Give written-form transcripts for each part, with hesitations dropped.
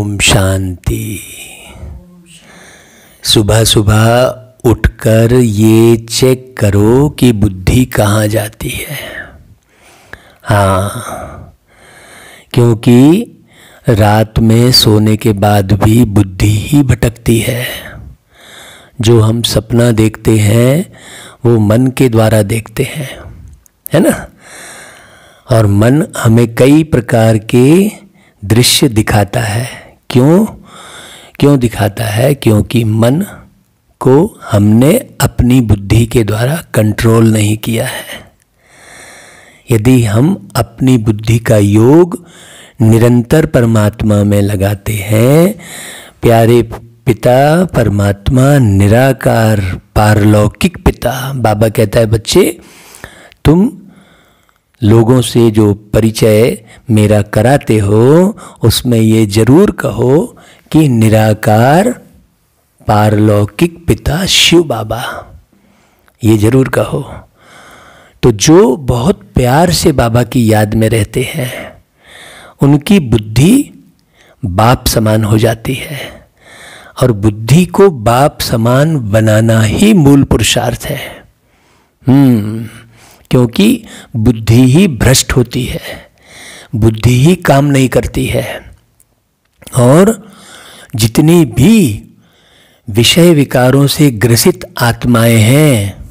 ओम शांति। सुबह सुबह उठकर ये चेक करो कि बुद्धि कहाँ जाती है। हाँ, क्योंकि रात में सोने के बाद भी बुद्धि ही भटकती है। जो हम सपना देखते हैं वो मन के द्वारा देखते हैं, है ना। और मन हमें कई प्रकार के दृश्य दिखाता है। क्यों दिखाता है? क्योंकि मन को हमने अपनी बुद्धि के द्वारा कंट्रोल नहीं किया है। यदि हम अपनी बुद्धि का योग निरंतर परमात्मा में लगाते हैं, प्यारे पिता परमात्मा निराकार पारलौकिक पिता, बाबा कहता है बच्चे तुम लोगों से जो परिचय मेरा कराते हो उसमें ये जरूर कहो कि निराकार पारलौकिक पिता शिव बाबा, ये जरूर कहो। तो जो बहुत प्यार से बाबा की याद में रहते हैं उनकी बुद्धि बाप समान हो जाती है, और बुद्धि को बाप समान बनाना ही मूल पुरुषार्थ है। क्योंकि बुद्धि ही भ्रष्ट होती है, बुद्धि ही काम नहीं करती है। और जितनी भी विषय विकारों से ग्रसित आत्माएं हैं,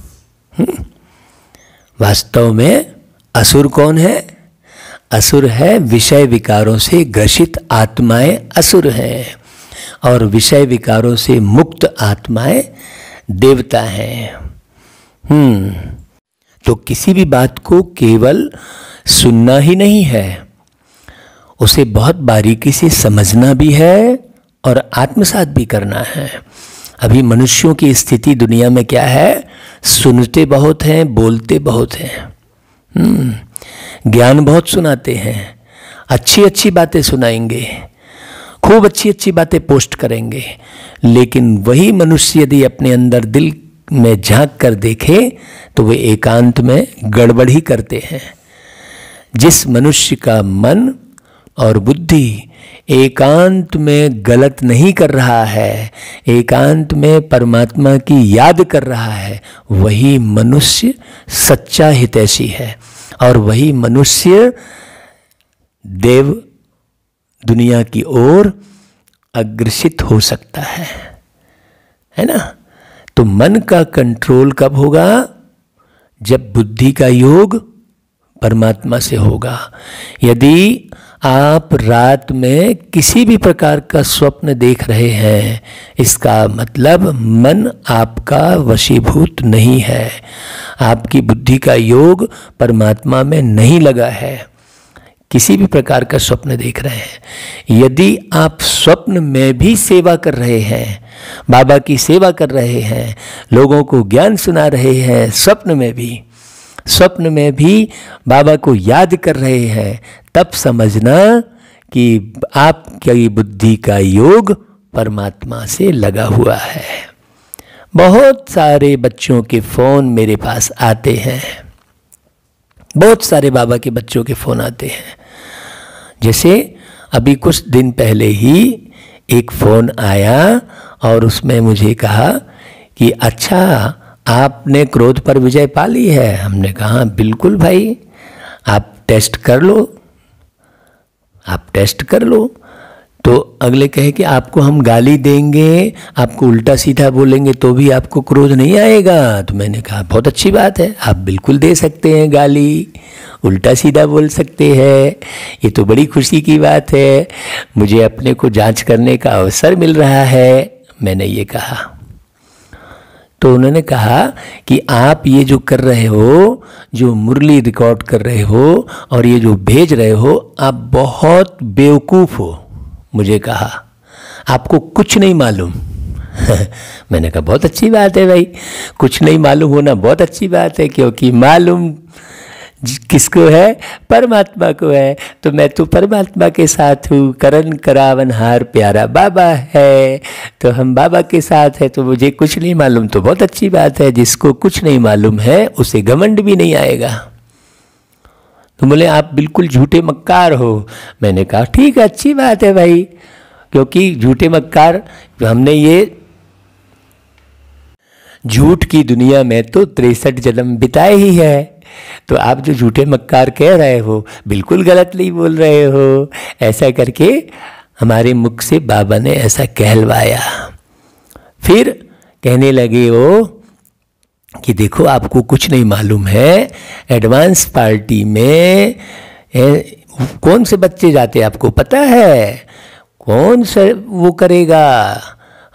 वास्तव में असुर कौन है? असुर है विषय विकारों से ग्रसित आत्माएं असुर हैं, और विषय विकारों से मुक्त आत्माएं देवता हैं। तो किसी भी बात को केवल सुनना ही नहीं है, उसे बहुत बारीकी से समझना भी है और आत्मसात भी करना है। अभी मनुष्यों की स्थिति दुनिया में क्या है? सुनते बहुत हैं, बोलते बहुत हैं, ज्ञान बहुत सुनाते हैं, अच्छी अच्छी बातें सुनाएंगे, खूब अच्छी अच्छी बातें पोस्ट करेंगे, लेकिन वही मनुष्य यदि अपने अंदर दिल में झांक कर देखे तो वे एकांत में गड़बड़ ही करते हैं। जिस मनुष्य का मन और बुद्धि एकांत में गलत नहीं कर रहा है, एकांत में परमात्मा की याद कर रहा है, वही मनुष्य सच्चा हितैषी है, और वही मनुष्य देव दुनिया की ओर अग्रसित हो सकता है ना। तो मन का कंट्रोल कब होगा? जब बुद्धि का योग परमात्मा से होगा। यदि आप रात में किसी भी प्रकार का स्वप्न देख रहे हैं, इसका मतलब मन आपका वशीभूत नहीं है, आपकी बुद्धि का योग परमात्मा में नहीं लगा है। किसी भी प्रकार का स्वप्न देख रहे हैं, यदि आप स्वप्न में भी सेवा कर रहे हैं, बाबा की सेवा कर रहे हैं, लोगों को ज्ञान सुना रहे हैं, स्वप्न में भी बाबा को याद कर रहे हैं, तब समझना कि आपकी बुद्धि का योग परमात्मा से लगा हुआ है। बहुत सारे बच्चों के फ़ोन मेरे पास आते हैं, बहुत सारे बाबा के बच्चों के फ़ोन आते हैं। जैसे अभी कुछ दिन पहले ही एक फ़ोन आया और उसमें मुझे कहा कि अच्छा आपने क्रोध पर विजय पा ली है। हमने कहा बिल्कुल भाई, आप टेस्ट कर लो। तो अगले कहे कि आपको हम गाली देंगे, आपको उल्टा सीधा बोलेंगे तो भी आपको क्रोध नहीं आएगा। तो मैंने कहा बहुत अच्छी बात है, आप बिल्कुल दे सकते हैं गाली, उल्टा सीधा बोल सकते हैं, ये तो बड़ी खुशी की बात है, मुझे अपने को जांच करने का अवसर मिल रहा है। मैंने ये कहा तो उन्होंने कहा कि आप ये जो कर रहे हो, जो मुरली रिकॉर्ड कर रहे हो और ये जो भेज रहे हो, आप बहुत बेवकूफ़ हो। मुझे कहा आपको कुछ नहीं मालूम। मैंने कहा बहुत अच्छी बात है भाई, कुछ नहीं मालूम होना बहुत अच्छी बात है, क्योंकि मालूम किसको है? परमात्मा को है। तो मैं तो परमात्मा के साथ हूँ, करन करावनहार प्यारा बाबा है, तो हम बाबा के साथ है, तो मुझे कुछ नहीं मालूम तो बहुत अच्छी बात है। जिसको कुछ नहीं मालूम है उसे घमंड भी नहीं आएगा। तो बोले आप बिल्कुल झूठे मक्कार हो। मैंने कहा ठीक है, अच्छी बात है भाई, क्योंकि झूठे मक्कार, हमने ये झूठ की दुनिया में तो 63 जन्म बिताए ही है। तो आप जो झूठे मक्कार कह रहे हो बिल्कुल गलत नहीं बोल रहे हो। ऐसा करके हमारे मुख से बाबा ने ऐसा कहलवाया। फिर कहने लगे वो कि देखो आपको कुछ नहीं मालूम है, एडवांस पार्टी में कौन से बच्चे जाते आपको पता है? कौन सा वो करेगा?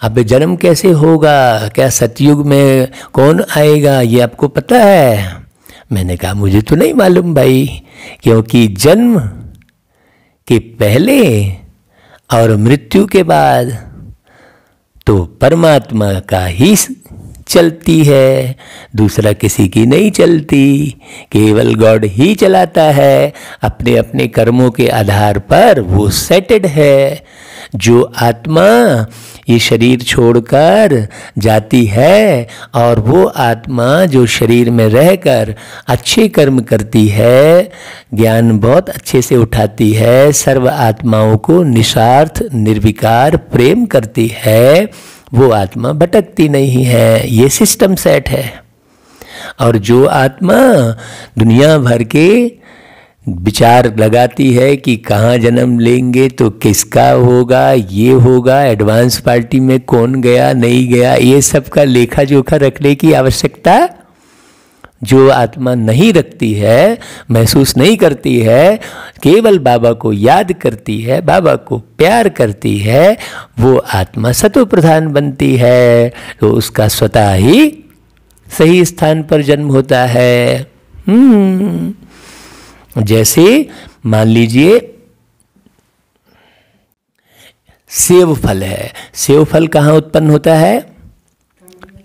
अब जन्म कैसे होगा? क्या सतयुग में कौन आएगा ये आपको पता है? मैंने कहा मुझे तो नहीं मालूम भाई, क्योंकि जन्म के पहले और मृत्यु के बाद तो परमात्मा का ही चलती है, दूसरा किसी की नहीं चलती, केवल गॉड ही चलाता है। अपने अपने कर्मों के आधार पर वो सेटेड है। जो आत्मा ये शरीर छोड़कर जाती है और वो आत्मा जो शरीर में रहकर अच्छे कर्म करती है, ज्ञान बहुत अच्छे से उठाती है, सर्व आत्माओं को निस्वार्थ निर्विकार प्रेम करती है, वो आत्मा भटकती नहीं है। ये सिस्टम सेट है। और जो आत्मा दुनिया भर के विचार लगाती है कि कहाँ जन्म लेंगे तो किसका होगा, ये होगा, एडवांस पार्टी में कौन गया नहीं गया, ये सब का लेखा जोखा रखने की आवश्यकता जो आत्मा नहीं रखती है, महसूस नहीं करती है, केवल बाबा को याद करती है, बाबा को प्यार करती है, वो आत्मा सतो प्रधान बनती है। तो उसका स्वतः ही सही स्थान पर जन्म होता है। जैसे मान लीजिए सेव फल है। सेव फल कहाँ उत्पन्न होता है?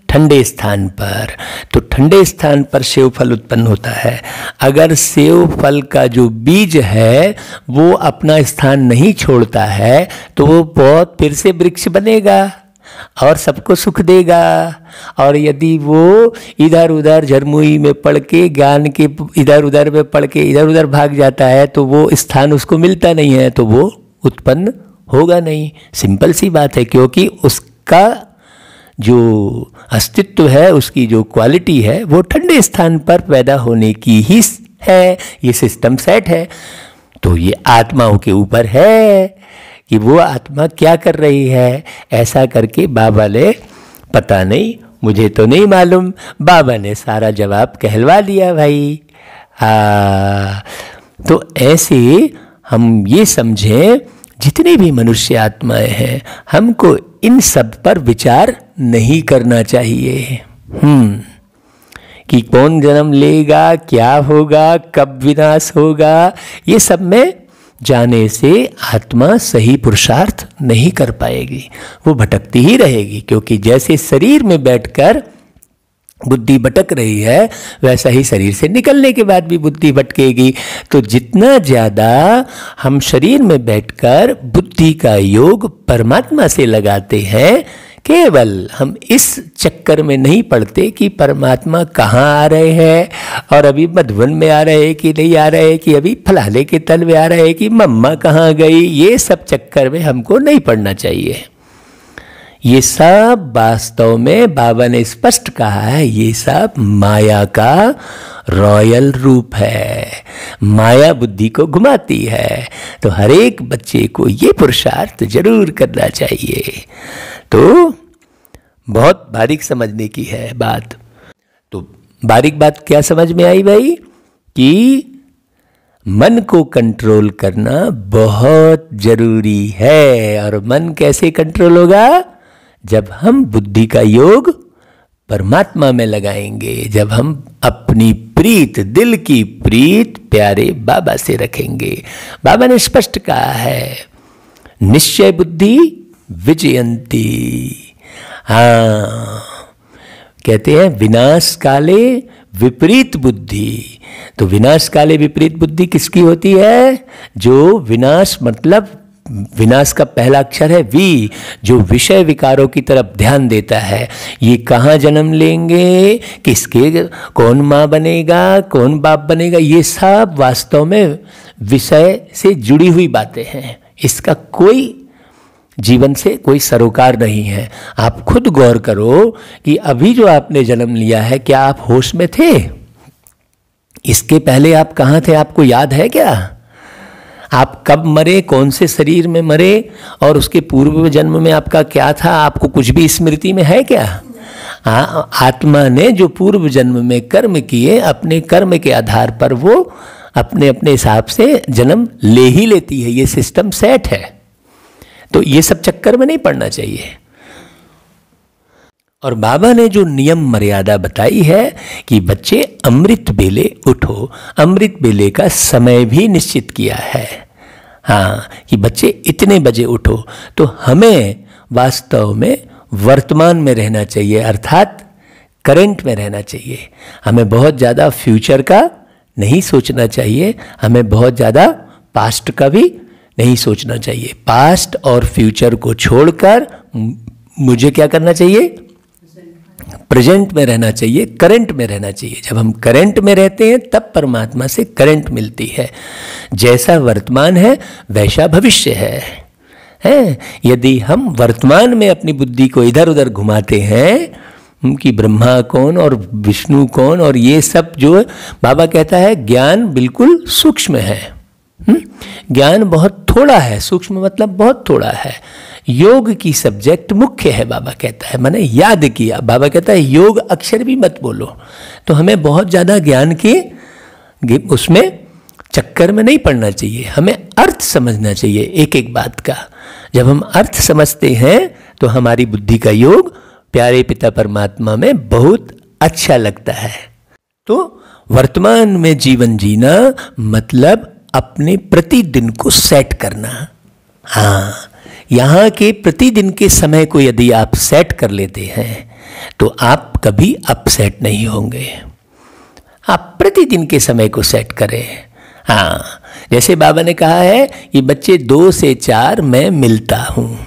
ठंडे स्थान पर। तो ठंडे स्थान पर सेव फल उत्पन्न होता है। अगर सेव फल का जो बीज है वो अपना स्थान नहीं छोड़ता है तो वो बहुत फिर से वृक्ष बनेगा और सबको सुख देगा। और यदि वो इधर उधर झरमुई में पड़ के, ज्ञान के इधर उधर में पड़ के इधर उधर भाग जाता है तो वो स्थान उसको मिलता नहीं है, तो वो उत्पन्न होगा नहीं। सिंपल सी बात है, क्योंकि उसका जो अस्तित्व है, उसकी जो क्वालिटी है वो ठंडे स्थान पर पैदा होने की ही है। ये सिस्टम सेट है। तो ये आत्माओं के ऊपर है कि वो आत्मा क्या कर रही है। ऐसा करके बाबा ने, पता नहीं, मुझे तो नहीं मालूम, बाबा ने सारा जवाब कहलवा दिया भाई। तो ऐसे हम ये समझें, जितने भी मनुष्य आत्माएं हैं, हमको इन सब पर विचार नहीं करना चाहिए कि कौन जन्म लेगा, क्या होगा, कब विनाश होगा। ये सब में जाने से आत्मा सही पुरुषार्थ नहीं कर पाएगी, वो भटकती ही रहेगी। क्योंकि जैसे शरीर में बैठकर बुद्धि भटक रही है, वैसा ही शरीर से निकलने के बाद भी बुद्धि भटकेगी। तो जितना ज़्यादा हम शरीर में बैठकर बुद्धि का योग परमात्मा से लगाते हैं, केवल हम इस चक्कर में नहीं पड़ते कि परमात्मा कहाँ आ रहे हैं, और अभी मधुबन में आ रहे हैं कि नहीं आ रहे हैं, कि अभी फलाने के तल में आ रहे हैं, कि मम्मा कहाँ गई, ये सब चक्कर में हमको नहीं पड़ना चाहिए। ये सब वास्तव में बाबा ने स्पष्ट कहा है, ये सब माया का रॉयल रूप है। माया बुद्धि को घुमाती है। तो हर एक बच्चे को ये पुरुषार्थ जरूर करना चाहिए। तो बहुत बारीक समझने की है बात। तो बारीक बात क्या समझ में आई भाई? कि मन को कंट्रोल करना बहुत जरूरी है। और मन कैसे कंट्रोल होगा? जब हम बुद्धि का योग परमात्मा में लगाएंगे, जब हम अपनी प्रीत, दिल की प्रीत प्यारे बाबा से रखेंगे। बाबा ने स्पष्ट कहा है, निश्चय बुद्धि विजयंती। हाँ, कहते हैं विनाश काले विपरीत बुद्धि। तो विनाश काले विपरीत बुद्धि किसकी होती है? जो विनाश मतलब विनाश का पहला अक्षर है वी, जो विषय विकारों की तरफ ध्यान देता है। ये कहाँ जन्म लेंगे, किसके, कौन माँ बनेगा, कौन बाप बनेगा, ये सब वास्तव में विषय से जुड़ी हुई बातें हैं। इसका कोई जीवन से कोई सरोकार नहीं है। आप खुद गौर करो कि अभी जो आपने जन्म लिया है, क्या आप होश में थे? इसके पहले आप कहाँ थे? आपको याद है क्या? आप कब मरे, कौन से शरीर में मरे, और उसके पूर्व जन्म में आपका क्या था? आपको कुछ भी स्मृति में है क्या? आत्मा ने जो पूर्व जन्म में कर्म किए, अपने कर्म के आधार पर वो अपने अपने हिसाब से जन्म ले ही लेती है। ये सिस्टम सेट है। तो ये सब चक्कर में नहीं पड़ना चाहिए। और बाबा ने जो नियम मर्यादा बताई है कि बच्चे अमृत बेले उठो, अमृत बेले का समय भी निश्चित किया है। हाँ, कि बच्चे इतने बजे उठो। तो हमें वास्तव में वर्तमान में रहना चाहिए, अर्थात करंट में रहना चाहिए। हमें बहुत ज़्यादा फ्यूचर का नहीं सोचना चाहिए, हमें बहुत ज़्यादा पास्ट का भी नहीं सोचना चाहिए। पास्ट और फ्यूचर को छोड़कर मुझे क्या करना चाहिए? प्रेजेंट में रहना चाहिए, करंट में रहना चाहिए। जब हम करंट में रहते हैं तब परमात्मा से करंट मिलती है। जैसा वर्तमान है वैसा भविष्य है। यदि हम वर्तमान में अपनी बुद्धि को इधर उधर घुमाते हैं कि ब्रह्मा कौन और विष्णु कौन और ये सब, जो बाबा कहता है ज्ञान बिल्कुल सूक्ष्म है। ज्ञान बहुत थोड़ा है, सूक्ष्म मतलब बहुत थोड़ा है। योग की सब्जेक्ट मुख्य है, बाबा कहता है। मैंने याद किया, बाबा कहता है योग अक्षर भी मत बोलो। तो हमें बहुत ज़्यादा ज्ञान के उसमें चक्कर में नहीं पड़ना चाहिए, हमें अर्थ समझना चाहिए एक एक बात का। जब हम अर्थ समझते हैं तो हमारी बुद्धि का योग प्यारे पिता परमात्मा में बहुत अच्छा लगता है। तो वर्तमान में जीवन जीना मतलब अपने प्रतिदिन को सेट करना। हाँ, यहाँ के प्रतिदिन के समय को यदि आप सेट कर लेते हैं तो आप कभी अपसेट नहीं होंगे। आप प्रतिदिन के समय को सेट करें। हाँ, जैसे बाबा ने कहा है कि बच्चे 2 से 4 मैं मिलता हूँ,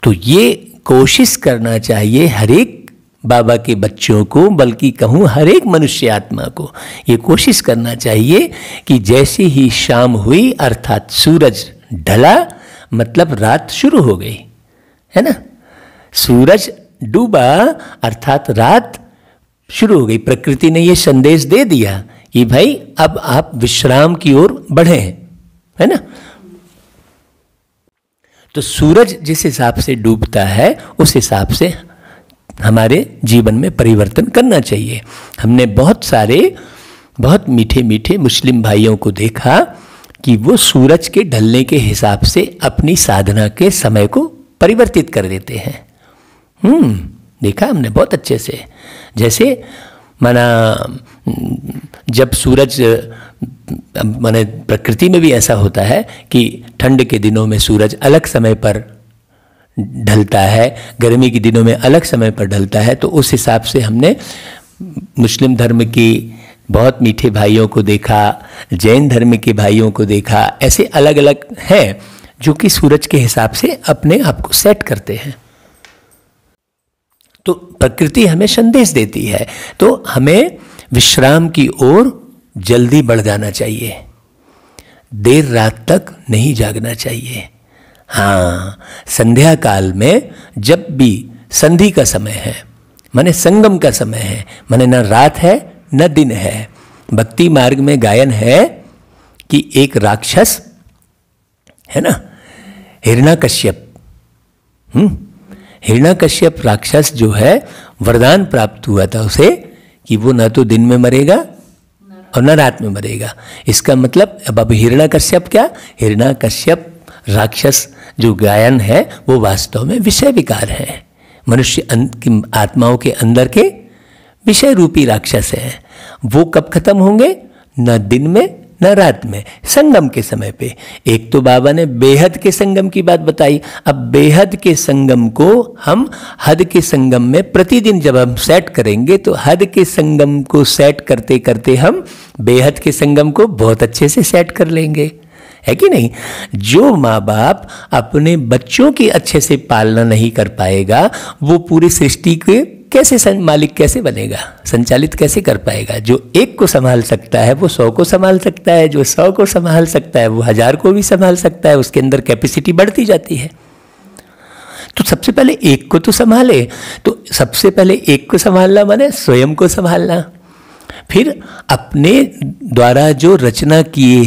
तो ये कोशिश करना चाहिए हर एक बाबा के बच्चों को, बल्कि कहूँ हर एक मनुष्य आत्मा को ये कोशिश करना चाहिए कि जैसे ही शाम हुई अर्थात सूरज ढला मतलब रात शुरू हो गई, है ना। सूरज डूबा अर्थात रात शुरू हो गई। प्रकृति ने ये संदेश दे दिया कि भाई अब आप विश्राम की ओर बढ़े, है ना। तो सूरज जिस हिसाब से डूबता है उस हिसाब से हमारे जीवन में परिवर्तन करना चाहिए। हमने बहुत सारे बहुत मीठे मीठे मुस्लिम भाइयों को देखा कि वो सूरज के ढलने के हिसाब से अपनी साधना के समय को परिवर्तित कर देते हैं। देखा हमने बहुत अच्छे से। जैसे माना जब सूरज, माने प्रकृति में भी ऐसा होता है कि ठंड के दिनों में सूरज अलग समय पर ढलता है, गर्मी के दिनों में अलग समय पर ढलता है। तो उस हिसाब से हमने मुस्लिम धर्म की बहुत मीठे भाइयों को देखा, जैन धर्म के भाइयों को देखा, ऐसे अलग अलग हैं जो कि सूरज के हिसाब से अपने आप को सेट करते हैं। तो प्रकृति हमें संदेश देती है, तो हमें विश्राम की ओर जल्दी बढ़ जाना चाहिए, देर रात तक नहीं जागना चाहिए। हाँ, संध्या काल में जब भी संधि का समय है, माने संगम का समय है, माने न रात है न दिन है। भक्ति मार्ग में गायन है कि एक राक्षस है ना, हिरण्यकश्यप, हिरण्यकश्यप राक्षस जो है वरदान प्राप्त हुआ था उसे कि वो न तो दिन में मरेगा और न रात में मरेगा। इसका मतलब अब हिरण्यकश्यप क्या, हिरण्यकश्यप राक्षस जो गायन है वो वास्तव में विषय विकार है, मनुष्य की आत्माओं के अंदर के विषय रूपी राक्षस हैं। वो कब खत्म होंगे, न दिन में न रात में, संगम के समय पे। एक तो बाबा ने बेहद के संगम की बात बताई। अब बेहद के संगम को हम हद के संगम में प्रतिदिन जब हम सेट करेंगे तो हद के संगम को सेट करते करते हम बेहद के संगम को बहुत अच्छे से सेट कर लेंगे, है कि नहीं। जो माँ बाप अपने बच्चों की अच्छे से पालना नहीं कर पाएगा वो पूरी सृष्टि के कैसे मालिक कैसे बनेगा, संचालित कैसे कर पाएगा। जो एक को संभाल सकता है वो 100 को संभाल सकता है, जो 100 को संभाल सकता है वो 1000 को भी संभाल सकता है। उसके अंदर कैपेसिटी बढ़ती जाती है। तो सबसे पहले एक को तो संभाले। तो सबसे पहले एक को संभालना माने स्वयं को संभालना, फिर अपने द्वारा जो रचना किए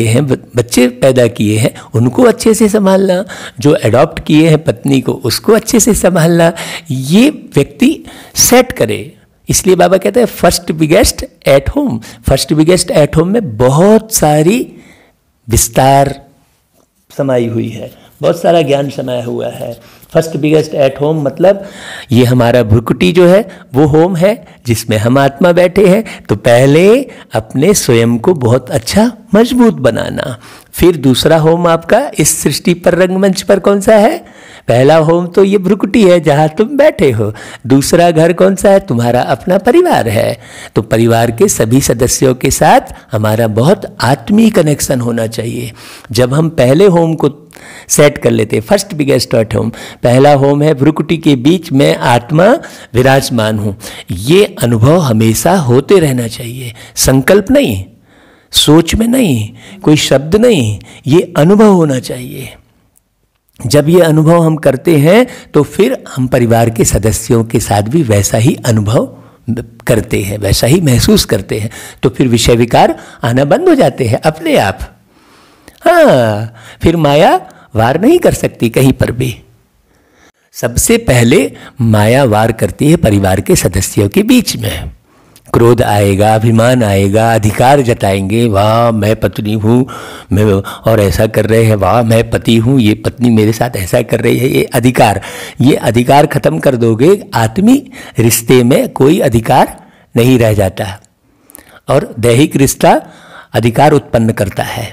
हैं, बच्चे पैदा किए हैं उनको अच्छे से संभालना, जो अडॉप्ट किए हैं पत्नी को उसको अच्छे से संभालना, ये व्यक्ति सेट करे। इसलिए बाबा कहते हैं first biggest at home. First biggest at home में बहुत सारी विस्तार समाई हुई है, बहुत सारा ज्ञान समाया हुआ है। फर्स्ट बिगेस्ट एट होम मतलब ये हमारा भ्रुकुटी जो है वो होम है जिसमें हम आत्मा बैठे हैं। तो पहले अपने स्वयं को बहुत अच्छा मजबूत बनाना, फिर दूसरा होम आपका इस सृष्टि पर रंगमंच पर कौन सा है? पहला होम तो ये भ्रुकुटी है जहाँ तुम बैठे हो। दूसरा घर कौन सा है? तुम्हारा अपना परिवार है। तो परिवार के सभी सदस्यों के साथ हमारा बहुत आत्मीय कनेक्शन होना चाहिए। जब हम पहले होम को सेट कर लेते, फर्स्ट बिगेस्ट एट होम, पहला होम है भ्रुकुटी के बीच में आत्मा विराजमान हूँ, ये अनुभव हमेशा होते रहना चाहिए। संकल्प नहीं, सोच में नहीं, कोई शब्द नहीं, ये अनुभव होना चाहिए। जब ये अनुभव हम करते हैं तो फिर हम परिवार के सदस्यों के साथ भी वैसा ही अनुभव करते हैं, वैसा ही महसूस करते हैं। तो फिर विषय विकार आना बंद हो जाते हैं अपने आप। हाँ, फिर माया वार नहीं कर सकती कहीं पर भी। सबसे पहले माया वार करती है परिवार के सदस्यों के बीच में। क्रोध आएगा, अभिमान आएगा, अधिकार जताएंगे, वाह मैं पत्नी हूँ, मैं और ऐसा कर रहे हैं, वाह मैं पति हूँ, ये पत्नी मेरे साथ ऐसा कर रही है, ये अधिकार खत्म कर दोगे, आत्मी रिश्ते में कोई अधिकार नहीं रह जाता। और दैहिक रिश्ता अधिकार उत्पन्न करता है।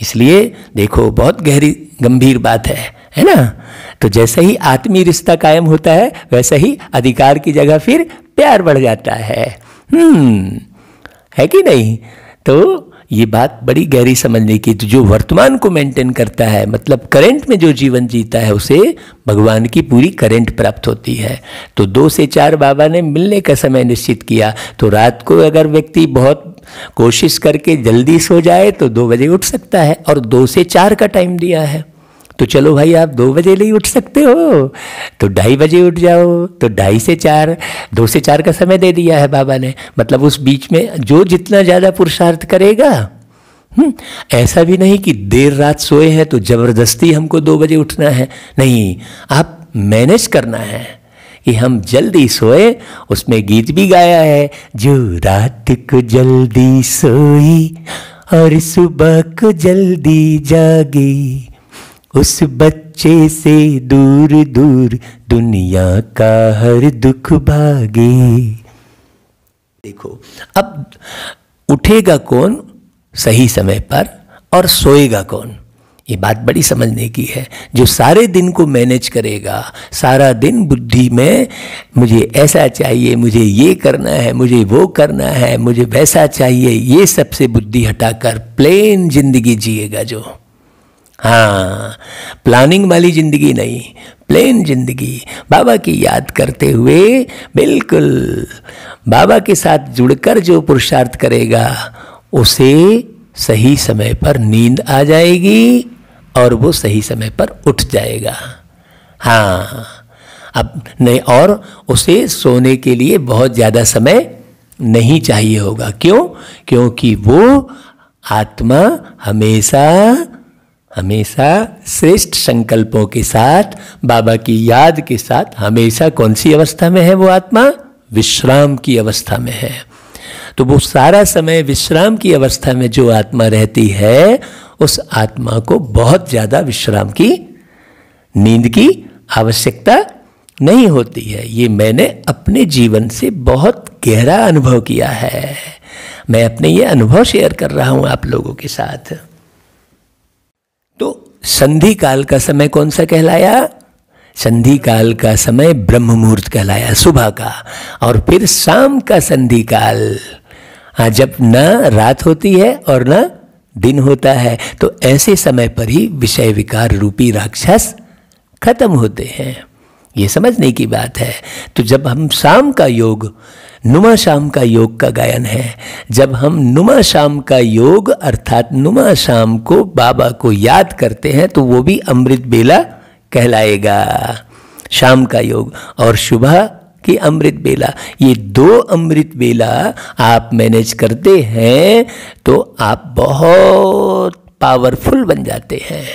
इसलिए देखो बहुत गहरी गंभीर बात है ना। तो जैसे ही आत्मीय रिश्ता कायम होता है वैसे ही अधिकार की जगह फिर प्यार बढ़ जाता है। है कि नहीं? तो ये बात बड़ी गहरी समझने की। तो जो वर्तमान को मेंटेन करता है, मतलब करंट में जो जीवन जीता है, उसे भगवान की पूरी करंट प्राप्त होती है। तो 2 से 4 बाबा ने मिलने का समय निश्चित किया। तो रात को अगर व्यक्ति बहुत कोशिश करके जल्दी सो जाए तो 2 बजे उठ सकता है, और 2 से 4 का टाइम दिया है। तो चलो भाई आप 2 बजे नहीं उठ सकते हो तो 2:30 बजे उठ जाओ। तो 2:30 से 4, 2 से 4 का समय दे दिया है बाबा ने। मतलब उस बीच में जो जितना ज़्यादा पुरुषार्थ करेगा। ऐसा भी नहीं कि देर रात सोए हैं तो जबरदस्ती हमको 2 बजे उठना है, नहीं, आप मैनेज करना है कि हम जल्दी सोए। उसमें गीत भी गाया है, जो रात को जल्दी सोई और सुबह को जल्दी जागी, उस बच्चे से दूर दूर दुनिया का हर दुख भागे। देखो अब उठेगा कौन सही समय पर और सोएगा कौन, ये बात बड़ी समझने की है। जो सारे दिन को मैनेज करेगा, सारा दिन बुद्धि में मुझे ऐसा चाहिए, मुझे ये करना है, मुझे वो करना है, मुझे वैसा चाहिए, ये सबसे बुद्धि हटाकर प्लेन जिंदगी जिएगा जो, हाँ, प्लानिंग वाली जिंदगी नहीं, प्लेन जिंदगी, बाबा की याद करते हुए बिल्कुल बाबा के साथ जुड़कर जो पुरुषार्थ करेगा उसे सही समय पर नींद आ जाएगी और वो सही समय पर उठ जाएगा। हाँ, अब नहीं, और उसे सोने के लिए बहुत ज़्यादा समय नहीं चाहिए होगा। क्यों? क्योंकि वो आत्मा हमेशा हमेशा श्रेष्ठ संकल्पों के साथ, बाबा की याद के साथ, हमेशा कौन सी अवस्था में है वो आत्मा? विश्राम की अवस्था में है। तो वो सारा समय विश्राम की अवस्था में जो आत्मा रहती है, उस आत्मा को बहुत ज़्यादा विश्राम की, नींद की आवश्यकता नहीं होती है। ये मैंने अपने जीवन से बहुत गहरा अनुभव किया है। मैं अपने ये अनुभव शेयर कर रहा हूँ आप लोगों के साथ। तो संधि काल का समय कौन सा कहलाया? संधि काल का समय ब्रह्म मुहूर्त कहलाया, सुबह का। और फिर शाम का संधि काल, हाँ, जब न रात होती है और न दिन होता है। तो ऐसे समय पर ही विषय विकार रूपी राक्षस खत्म होते हैं। ये समझने की बात है। तो जब हम शाम का योग नुमा शाम का योग का गायन है। जब हम नुमा शाम का योग अर्थात नुमा शाम को बाबा को याद करते हैं तो वो भी अमृत बेला कहलाएगा। शाम का योग और सुबह की अमृत बेला, ये 2 अमृत बेला आप मैनेज करते हैं तो आप बहुत पावरफुल बन जाते हैं।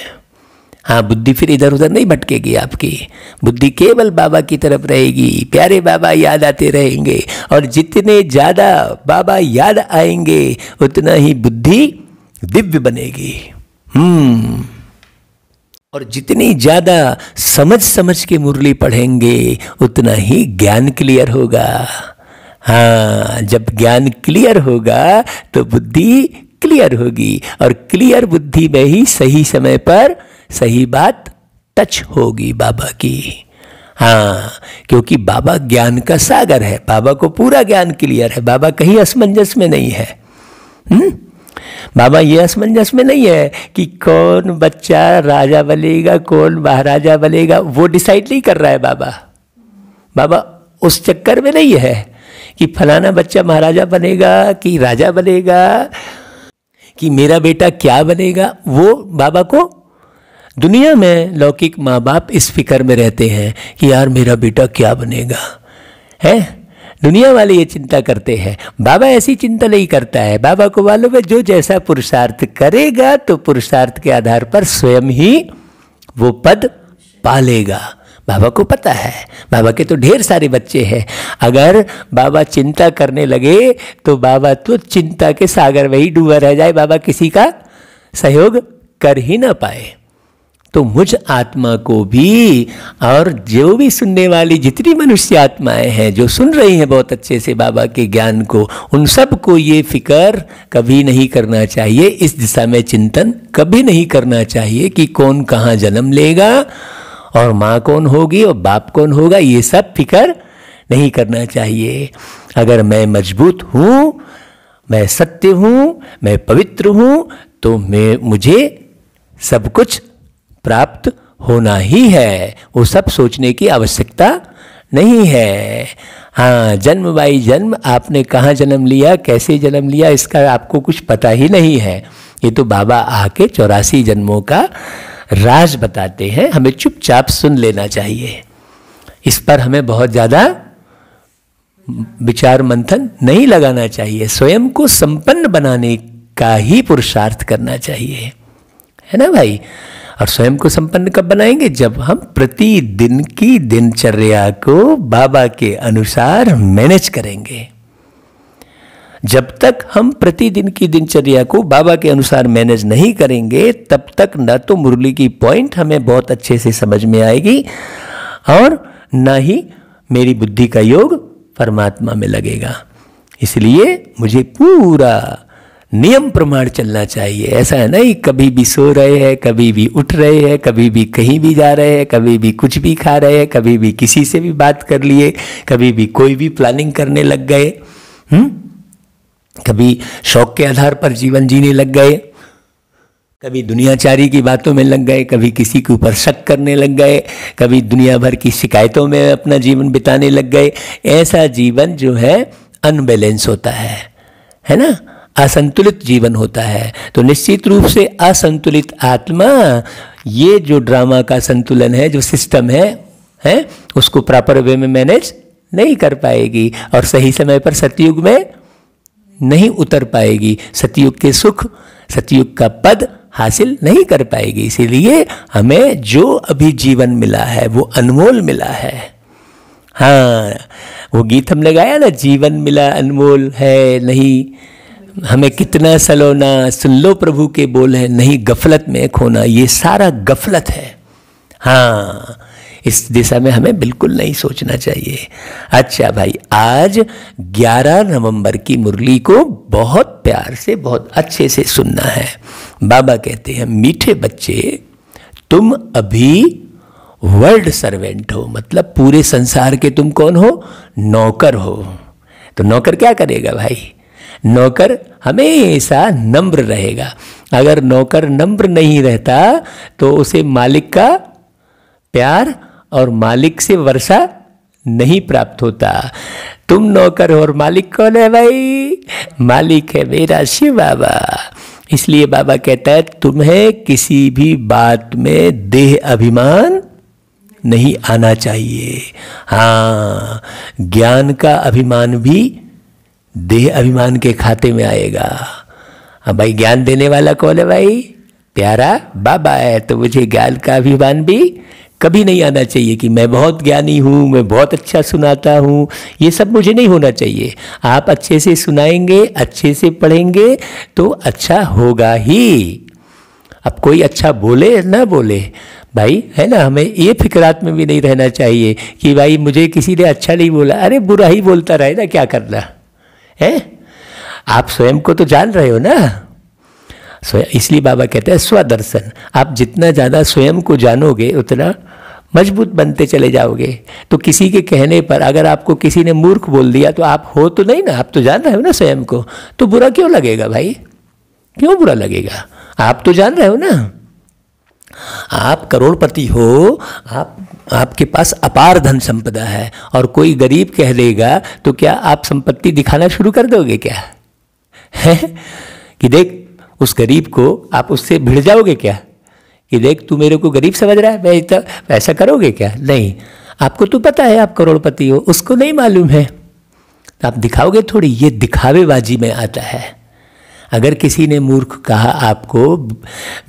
हाँ, बुद्धि फिर इधर उधर नहीं भटकेगी आपकी, बुद्धि केवल बाबा की तरफ रहेगी, प्यारे बाबा याद आते रहेंगे। और जितने ज़्यादा बाबा याद आएंगे उतना ही बुद्धि दिव्य बनेगी। और जितनी ज़्यादा समझ समझ के मुरली पढ़ेंगे उतना ही ज्ञान क्लियर होगा। हाँ, जब ज्ञान क्लियर होगा तो बुद्धि क्लियर होगी और क्लियर बुद्धि में ही सही समय पर सही बात टच होगी बाबा की। हाँ, क्योंकि बाबा ज्ञान का सागर है, बाबा को पूरा ज्ञान क्लियर है, बाबा कहीं असमंजस में नहीं है। बाबा ये असमंजस में नहीं है कि कौन बच्चा राजा बनेगा कौन महाराजा बनेगा, वो डिसाइड नहीं कर रहा है बाबा। बाबा उस चक्कर में नहीं है कि फलाना बच्चा महाराजा बनेगा कि राजा बनेगा कि मेरा बेटा क्या बनेगा। वो बाबा को, दुनिया में लौकिक माँ बाप इस फिक्र में रहते हैं कि यार मेरा बेटा क्या बनेगा, है दुनिया वाले ये चिंता करते हैं। बाबा ऐसी चिंता नहीं करता है। बाबा को मालूम है जो जैसा पुरुषार्थ करेगा तो पुरुषार्थ के आधार पर स्वयं ही वो पद पालेगा। बाबा को पता है, बाबा के तो ढेर सारे बच्चे हैं। अगर बाबा चिंता करने लगे तो बाबा तो चिंता के सागर में ही डूबा रह जाए, बाबा किसी का सहयोग कर ही ना पाए। तो मुझ आत्मा को भी और जो भी सुनने वाली जितनी मनुष्य आत्माएं हैं जो सुन रही हैं बहुत अच्छे से बाबा के ज्ञान को, उन सब को ये फिक्र कभी नहीं करना चाहिए, इस दिशा में चिंतन कभी नहीं करना चाहिए कि कौन कहाँ जन्म लेगा और माँ कौन होगी और बाप कौन होगा, ये सब फिक्र नहीं करना चाहिए। अगर मैं मजबूत हूँ, मैं सत्य हूँ, मैं पवित्र हूँ तो मुझे सब कुछ प्राप्त होना ही है, वो सब सोचने की आवश्यकता नहीं है। हाँ, जन्म बाई जन्म आपने कहाँ जन्म लिया, कैसे जन्म लिया, इसका आपको कुछ पता ही नहीं है। ये तो बाबा आके 84 जन्मों का राज बताते हैं, हमें चुपचाप सुन लेना चाहिए। इस पर हमें बहुत ज़्यादा विचार मंथन नहीं लगाना चाहिए, स्वयं को संपन्न बनाने का ही पुरुषार्थ करना चाहिए, है ना भाई। और स्वयं को संपन्न कब बनाएंगे, जब हम प्रतिदिन की दिनचर्या को बाबा के अनुसार मैनेज करेंगे। जब तक हम प्रतिदिन की दिनचर्या को बाबा के अनुसार मैनेज नहीं करेंगे तब तक न तो मुरली की पॉइंट हमें बहुत अच्छे से समझ में आएगी और न ही मेरी बुद्धि का योग परमात्मा में लगेगा। इसलिए मुझे पूरा नियम प्रमाण चलना चाहिए। ऐसा है नहीं कभी भी सो रहे हैं, कभी भी उठ रहे हैं, कभी भी कहीं भी जा रहे हैं, कभी भी कुछ भी खा रहे हैं, कभी भी किसी से भी बात कर लिए, कभी भी कोई भी प्लानिंग करने लग गए, कभी शौक के आधार पर जीवन जीने लग गए, कभी दुनियाचारी की बातों में लग गए, कभी किसी के ऊपर शक करने लग गए, कभी दुनिया भर की शिकायतों में अपना जीवन बिताने लग गए। ऐसा जीवन जो है अनबैलेंस होता है ना, असंतुलित जीवन होता है। तो निश्चित रूप से असंतुलित आत्मा ये जो ड्रामा का संतुलन है, जो सिस्टम है उसको प्रॉपर वे में मैनेज नहीं कर पाएगी और सही समय पर सतयुग में नहीं उतर पाएगी, सतयुग के सुख, सतयुग का पद हासिल नहीं कर पाएगी। इसीलिए हमें जो अभी जीवन मिला है वो अनमोल मिला है। हाँ, वो गीत हमने गाया ना, जीवन मिला अनमोल है नहीं हमें कितना सलोना, सुन लो प्रभु के बोल है, नहीं गफलत में खोना। ये सारा गफलत है। हाँ, इस दिशा में हमें बिल्कुल नहीं सोचना चाहिए। अच्छा भाई, आज 11 नवंबर की मुरली को बहुत प्यार से, बहुत अच्छे से सुनना है। बाबा कहते हैं, मीठे बच्चे तुम अभी वर्ल्ड सर्वेंट हो, मतलब पूरे संसार के तुम कौन हो, नौकर हो। तो नौकर क्या करेगा भाई, नौकर हमेशा नम्र रहेगा। अगर नौकर नम्र नहीं रहता तो उसे मालिक का प्यार और मालिक से वर्षा नहीं प्राप्त होता। तुम नौकर हो और मालिक कौन है भाई? मालिक है मेरा शिव बाबा। इसलिए बाबा कहता है तुम्हें किसी भी बात में देह अभिमान नहीं आना चाहिए। हाँ, ज्ञान का अभिमान भी देह अभिमान के खाते में आएगा। हाँ भाई, ज्ञान देने वाला कौन है भाई? प्यारा बाबा है। तो मुझे ज्ञान का अभिमान भी कभी नहीं आना चाहिए कि मैं बहुत ज्ञानी हूँ, मैं बहुत अच्छा सुनाता हूँ। ये सब मुझे नहीं होना चाहिए। आप अच्छे से सुनाएंगे, अच्छे से पढ़ेंगे तो अच्छा होगा ही। अब कोई अच्छा बोले ना बोले भाई, है ना, हमें ये फिक्रात में भी नहीं रहना चाहिए कि भाई मुझे किसी ने अच्छा नहीं बोला, अरे बुरा ही बोलता रहे ना, क्या करना है। आप स्वयं को तो जान रहे हो ना। इसलिए बाबा कहते हैं स्वदर्शन। आप जितना ज़्यादा स्वयं को जानोगे उतना मजबूत बनते चले जाओगे। तो किसी के कहने पर अगर आपको किसी ने मूर्ख बोल दिया तो आप हो तो नहीं ना, आप तो जान रहे हो ना स्वयं को, तो बुरा क्यों लगेगा भाई? क्यों बुरा लगेगा? आप तो जान रहे हो ना। आप करोड़पति हो, आपके पास अपार धन संपदा है और कोई गरीब कह देगा तो क्या आप संपत्ति दिखाना शुरू कर दोगे क्या? है कि देख उस गरीब को, आप उससे भिड़ जाओगे क्या कि देख तू मेरे को गरीब समझ रहा है, मैं इतना ऐसा करोगे क्या? नहीं, आपको तो पता है आप करोड़पति हो, उसको नहीं मालूम है तो आप दिखाओगे थोड़ी। ये दिखावेबाजी में आता है। अगर किसी ने मूर्ख कहा, आपको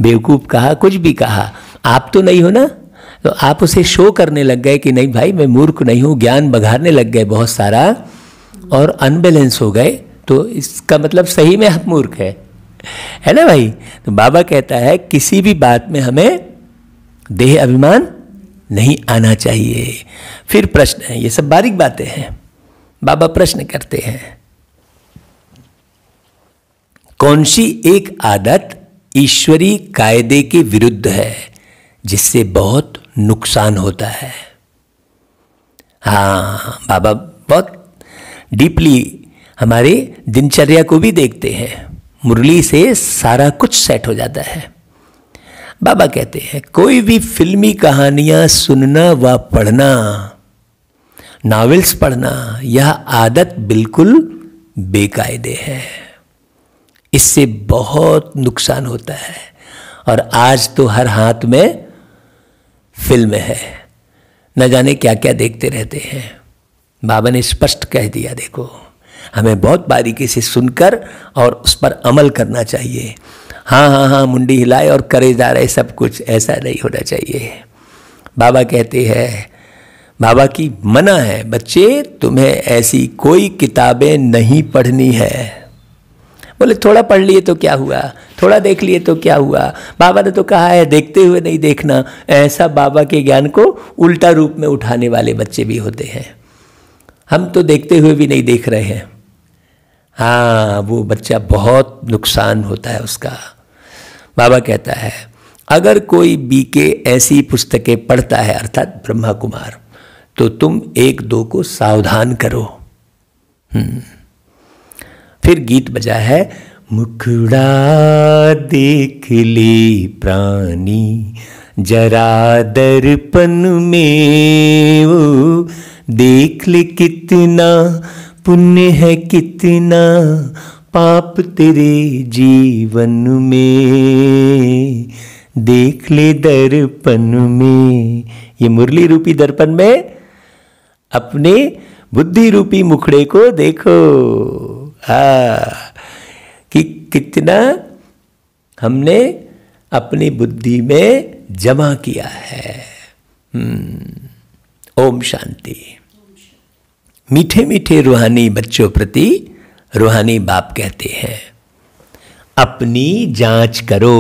बेवकूफ़ कहा, कुछ भी कहा, आप तो नहीं हो ना, तो आप उसे शो करने लग गए कि नहीं भाई मैं मूर्ख नहीं हूँ, ज्ञान बघारने लग गए बहुत सारा और अनबैलेंस हो गए, तो इसका मतलब सही में आप मूर्ख है ना भाई। तो बाबा कहता है किसी भी बात में हमें देह अभिमान नहीं आना चाहिए। फिर प्रश्न है, ये सब बारीक बातें हैं। बाबा प्रश्न करते हैं, कौन सी एक आदत ईश्वरी कायदे के विरुद्ध है जिससे बहुत नुकसान होता है? हाँ, बाबा बहुत डीपली हमारे दिनचर्या को भी देखते हैं। मुरली से सारा कुछ सेट हो जाता है। बाबा कहते हैं कोई भी फिल्मी कहानियां सुनना व पढ़ना, नॉवेल्स पढ़ना, यह आदत बिल्कुल बेकायदे है। इससे बहुत नुकसान होता है। और आज तो हर हाथ में फिल्म है, न जाने क्या क्या देखते रहते हैं। बाबा ने स्पष्ट कह दिया, देखो हमें बहुत बारीकी से सुनकर और उस पर अमल करना चाहिए। हाँ हाँ हाँ मुंडी हिलाए और करे जा रहे सब कुछ, ऐसा नहीं होना चाहिए। बाबा कहते हैं, बाबा की मना है, बच्चे तुम्हें ऐसी कोई किताबें नहीं पढ़नी है। बोले थोड़ा पढ़ लिए तो क्या हुआ, थोड़ा देख लिए तो क्या हुआ, बाबा ने तो कहा है देखते हुए नहीं देखना। ऐसा बाबा के ज्ञान को उल्टा रूप में उठाने वाले बच्चे भी होते हैं। हम तो देखते हुए भी नहीं देख रहे हैं। हाँ, वो बच्चा बहुत नुकसान होता है उसका। बाबा कहता है अगर कोई बीके ऐसी पुस्तकें पढ़ता है, अर्थात ब्रह्मा कुमार, तो तुम एक दो को सावधान करो। फिर गीत बजा है, मुखड़ा देख ले प्राणी जरा दर्पण में, वो देख ले कितना पुण्य है, कितना पाप तेरे जीवन में, देख ले दर्पण में। ये मुरली रूपी दर्पण में अपने बुद्धि रूपी मुखड़े को देखो। कि कितना हमने अपनी बुद्धि में जमा किया है। ओम शांति। मीठे मीठे रूहानी बच्चों प्रति रूहानी बाप कहते हैं अपनी जांच करो।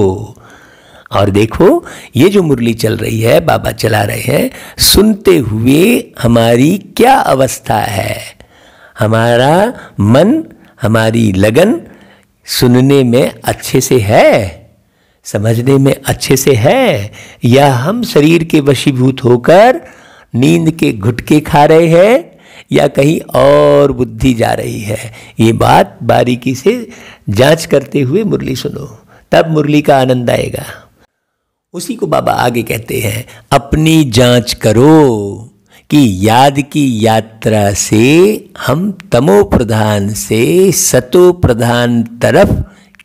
और देखो ये जो मुरली चल रही है, बाबा चला रहे हैं, सुनते हुए हमारी क्या अवस्था है। हमारा मन, हमारी लगन सुनने में अच्छे से है, समझने में अच्छे से है, या हम शरीर के वशीभूत होकर नींद के घुटके खा रहे हैं, या कहीं और बुद्धि जा रही है। ये बात बारीकी से जांच करते हुए मुरली सुनो, तब मुरली का आनंद आएगा। उसी को बाबा आगे कहते हैं अपनी जांच करो कि याद की यात्रा से हम तमो प्रधान से सतो प्रधान तरफ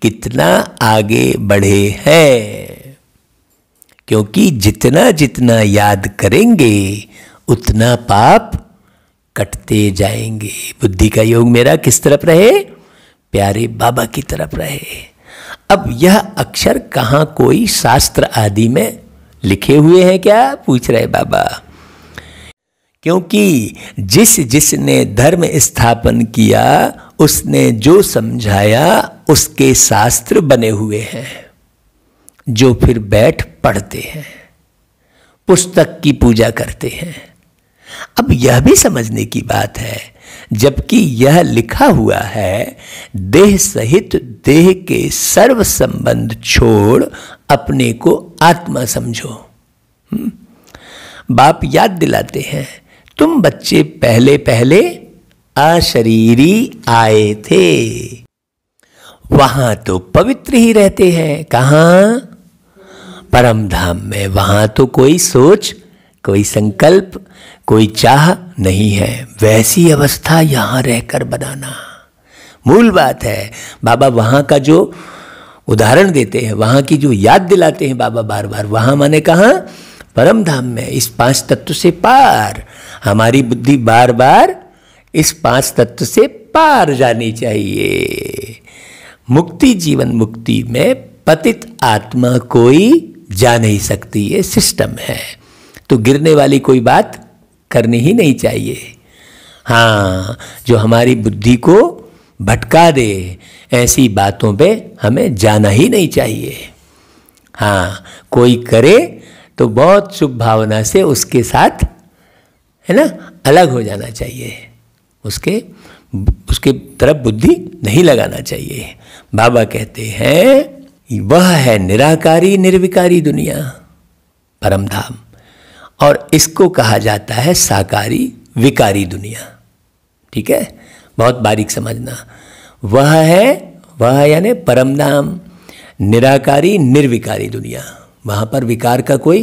कितना आगे बढ़े हैं। क्योंकि जितना जितना याद करेंगे उतना पाप कटते जाएंगे। बुद्धि का योग मेरा किस तरफ रहे? प्यारे बाबा की तरफ रहे। अब यह अक्षर कहाँ कोई शास्त्र आदि में लिखे हुए हैं क्या? पूछ रहे बाबा। क्योंकि जिसने धर्म स्थापन किया उसने जो समझाया उसके शास्त्र बने हुए हैं, जो फिर बैठ पढ़ते हैं, पुस्तक की पूजा करते हैं। अब यह भी समझने की बात है, जबकि यह लिखा हुआ है, देह सहित देह के सर्व संबंध छोड़ अपने को आत्मा समझो। बाप याद दिलाते हैं, तुम बच्चे पहले पहले अशरीरी आए थे, वहां तो पवित्र ही रहते हैं। कहां? परम धाम में। वहां तो कोई सोच, कोई संकल्प, कोई चाह नहीं है। वैसी अवस्था यहां रहकर बनाना मूल बात है। बाबा वहां का जो उदाहरण देते हैं, वहां की जो याद दिलाते हैं बाबा बार बार, वहां माने कहां? परम धाम में, इस 5 तत्व से पार। हमारी बुद्धि बार बार इस 5 तत्व से पार जानी चाहिए। मुक्ति जीवन मुक्ति में पतित आत्मा कोई जा नहीं सकती, ये सिस्टम है। तो गिरने वाली कोई बात करनी ही नहीं चाहिए। हाँ, जो हमारी बुद्धि को भटका दे, ऐसी बातों पे हमें जाना ही नहीं चाहिए। हाँ, कोई करे तो बहुत शुभ भावना से उसके साथ, है ना, अलग हो जाना चाहिए। उसके तरफ बुद्धि नहीं लगाना चाहिए। बाबा कहते हैं वह है निराकारी निर्विकारी दुनिया, परम धाम, और इसको कहा जाता है साकारी विकारी दुनिया। ठीक है, बहुत बारीक समझना। वह यानी परम धाम, निराकारी निर्विकारी दुनिया, वहाँ पर विकार का कोई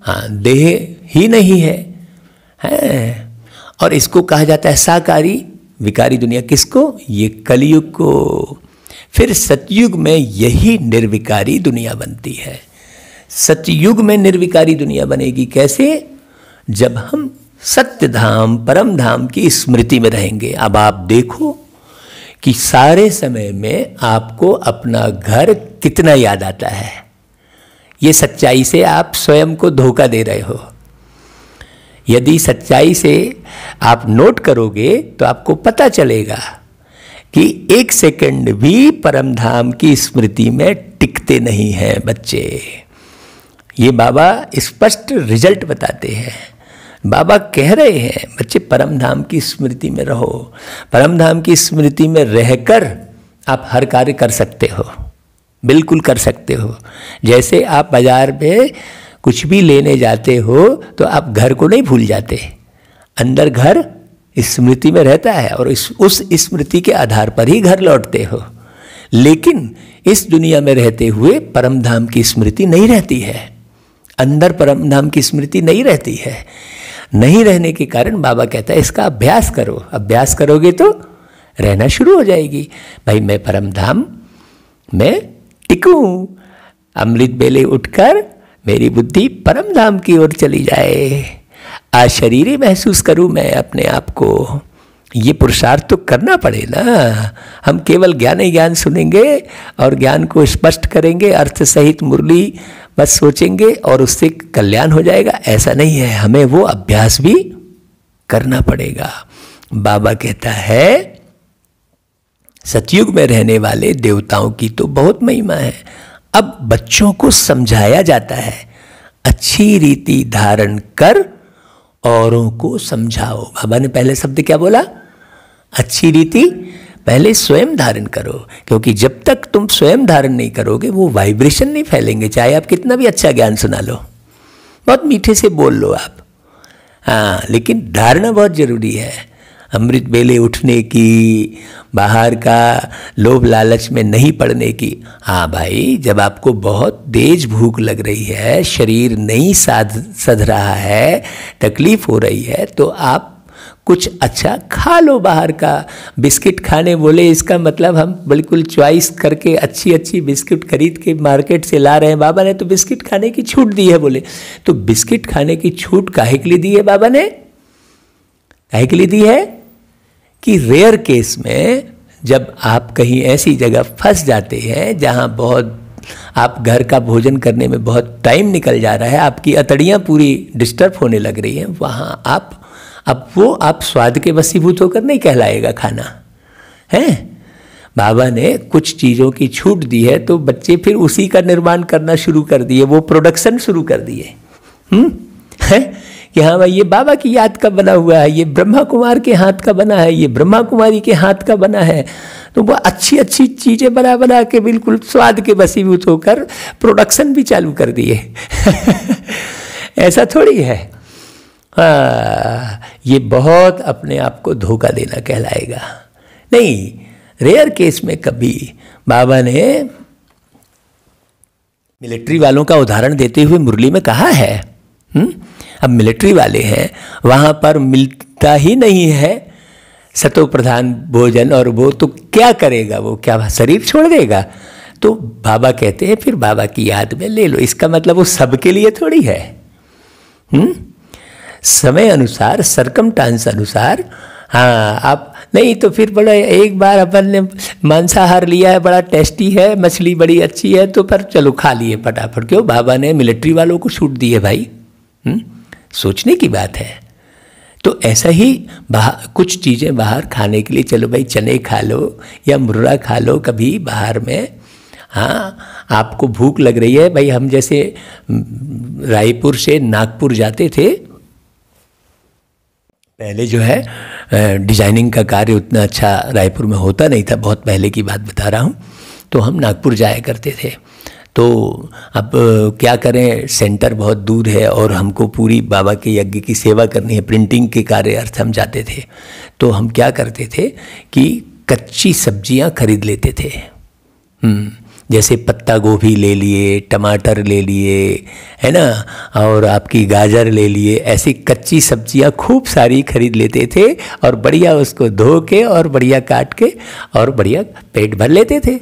देह ही नहीं है। और इसको कहा जाता है साकारी विकारी दुनिया। किसको? ये कलयुग को। फिर सतयुग में यही निर्विकारी दुनिया बनती है। सतयुग में निर्विकारी दुनिया बनेगी कैसे? जब हम सत्य धाम परम धाम की स्मृति में रहेंगे। अब आप देखो कि सारे समय में आपको अपना घर कितना याद आता है। ये सच्चाई से आप स्वयं को धोखा दे रहे हो। यदि सच्चाई से आप नोट करोगे तो आपको पता चलेगा कि 1 सेकंड भी परम धाम की स्मृति में टिकते नहीं हैं बच्चे। ये बाबा स्पष्ट रिजल्ट बताते हैं। बाबा कह रहे हैं बच्चे परम धाम की स्मृति में रहो। परम धाम की स्मृति में रहकर आप हर कार्य कर सकते हो, बिल्कुल कर सकते हो। जैसे आप बाजार में कुछ भी लेने जाते हो तो आप घर को नहीं भूल जाते, अंदर घर स्मृति में रहता है और उस स्मृति के आधार पर ही घर लौटते हो। लेकिन इस दुनिया में रहते हुए परम धाम की स्मृति नहीं रहती है, अंदर परम धाम की स्मृति नहीं रहती है। नहीं रहने के कारण बाबा कहता है इसका अभ्यास करो। अभ्यास करोगे तो रहना शुरू हो जाएगी। भाई मैं परम धाम में टिकूं, अमृत बेले उठकर मेरी बुद्धि परम धाम की ओर चली जाए, अशरीरी महसूस करूं मैं अपने आप को। ये पुरुषार्थ तो करना पड़ेगा। हम केवल ज्ञान ही ज्ञान सुनेंगे और ज्ञान को स्पष्ट करेंगे, अर्थ सहित मुरली बस सोचेंगे और उससे कल्याण हो जाएगा, ऐसा नहीं है। हमें वो अभ्यास भी करना पड़ेगा। बाबा कहता है सतयुग में रहने वाले देवताओं की तो बहुत महिमा है। अब बच्चों को समझाया जाता है, अच्छी रीति धारण कर औरों को समझाओ। बाबा ने पहले शब्द क्या बोला? अच्छी रीति पहले स्वयं धारण करो, क्योंकि जब तक तुम स्वयं धारण नहीं करोगे वो वाइब्रेशन नहीं फैलेंगे। चाहे आप कितना भी अच्छा ज्ञान सुना लो, बहुत मीठे से बोल लो आप, हाँ, लेकिन धारणा बहुत जरूरी है। अमृत बेले उठने की, बाहर का लोभ लालच में नहीं पड़ने की। हाँ भाई, जब आपको बहुत तेज भूख लग रही है, शरीर नहीं सध रहा है, तकलीफ हो रही है, तो आप कुछ अच्छा खा लो बाहर का। बिस्किट खाने बोले, इसका मतलब हम बिल्कुल चॉइस करके अच्छी अच्छी बिस्किट खरीद के मार्केट से ला रहे हैं। बाबा ने तो बिस्किट खाने की छूट दी है बोले, तो बिस्किट खाने की छूट काहे के लिए दी है बाबा ने? काहे के लिए दी है कि रेयर केस में जब आप कहीं ऐसी जगह फंस जाते हैं जहां बहुत आप घर का भोजन करने में बहुत टाइम निकल जा रहा है, आपकी अतड़ियाँ पूरी डिस्टर्ब होने लग रही हैं, वहाँ आप स्वाद के वशीभूत होकर नहीं कहलाएगा खाना है। बाबा ने कुछ चीज़ों की छूट दी है तो बच्चे फिर उसी का निर्माण करना शुरू कर दिए, वो प्रोडक्शन शुरू कर दिए है कि हाँ भाई ये बाबा की याद का बना हुआ है, ये ब्रह्मा कुमार के हाथ का बना है, ये ब्रह्मा कुमारी के हाथ का बना है। तो वो अच्छी अच्छी चीज़ें बना बना के बिल्कुल स्वाद के वशीभूत होकर प्रोडक्शन भी चालू कर दिए ऐसा थोड़ी है। हाँ, ये बहुत अपने आप को धोखा देना कहलाएगा। नहीं, रेयर केस में कभी बाबा ने मिलिट्री वालों का उदाहरण देते हुए मुरली में कहा है। अब मिलिट्री वाले हैं, वहाँ पर मिलता ही नहीं है सतो प्रधान भोजन, और वो तो क्या करेगा, वो क्या शरीर छोड़ देगा? तो बाबा कहते हैं फिर बाबा की याद में ले लो। इसका मतलब वो सबके लिए थोड़ी है। समय अनुसार, सरकमस्टांस अनुसार। हाँ, आप नहीं तो फिर बड़ा एक बार अपन ने मांसाहार लिया है, बड़ा टेस्टी है, मछली बड़ी अच्छी है, तो पर चलो खा लिए फटाफट। क्यों? बाबा ने मिलिट्री वालों को छूट दी है भाई। सोचने की बात है। तो ऐसा ही कुछ चीज़ें बाहर खाने के लिए, चलो भाई चने खा लो या मुर्रा खा लो कभी बाहर में। हाँ, आपको भूख लग रही है भाई। हम जैसे रायपुर से नागपुर जाते थे, पहले जो है डिजाइनिंग का कार्य उतना अच्छा रायपुर में होता नहीं था, बहुत पहले की बात बता रहा हूँ। तो हम नागपुर जाया करते थे। तो अब क्या करें, सेंटर बहुत दूर है और हमको पूरी बाबा के यज्ञ की सेवा करनी है, प्रिंटिंग के कार्य अर्थ हम जाते थे। तो हम क्या करते थे कि कच्ची सब्जियां खरीद लेते थे। जैसे पत्ता गोभी ले लिए, टमाटर ले लिए, है ना, और आपकी गाजर ले लिए। ऐसी कच्ची सब्जियां खूब सारी खरीद लेते थे और बढ़िया उसको धो के और बढ़िया काट के और बढ़िया पेट भर लेते थे।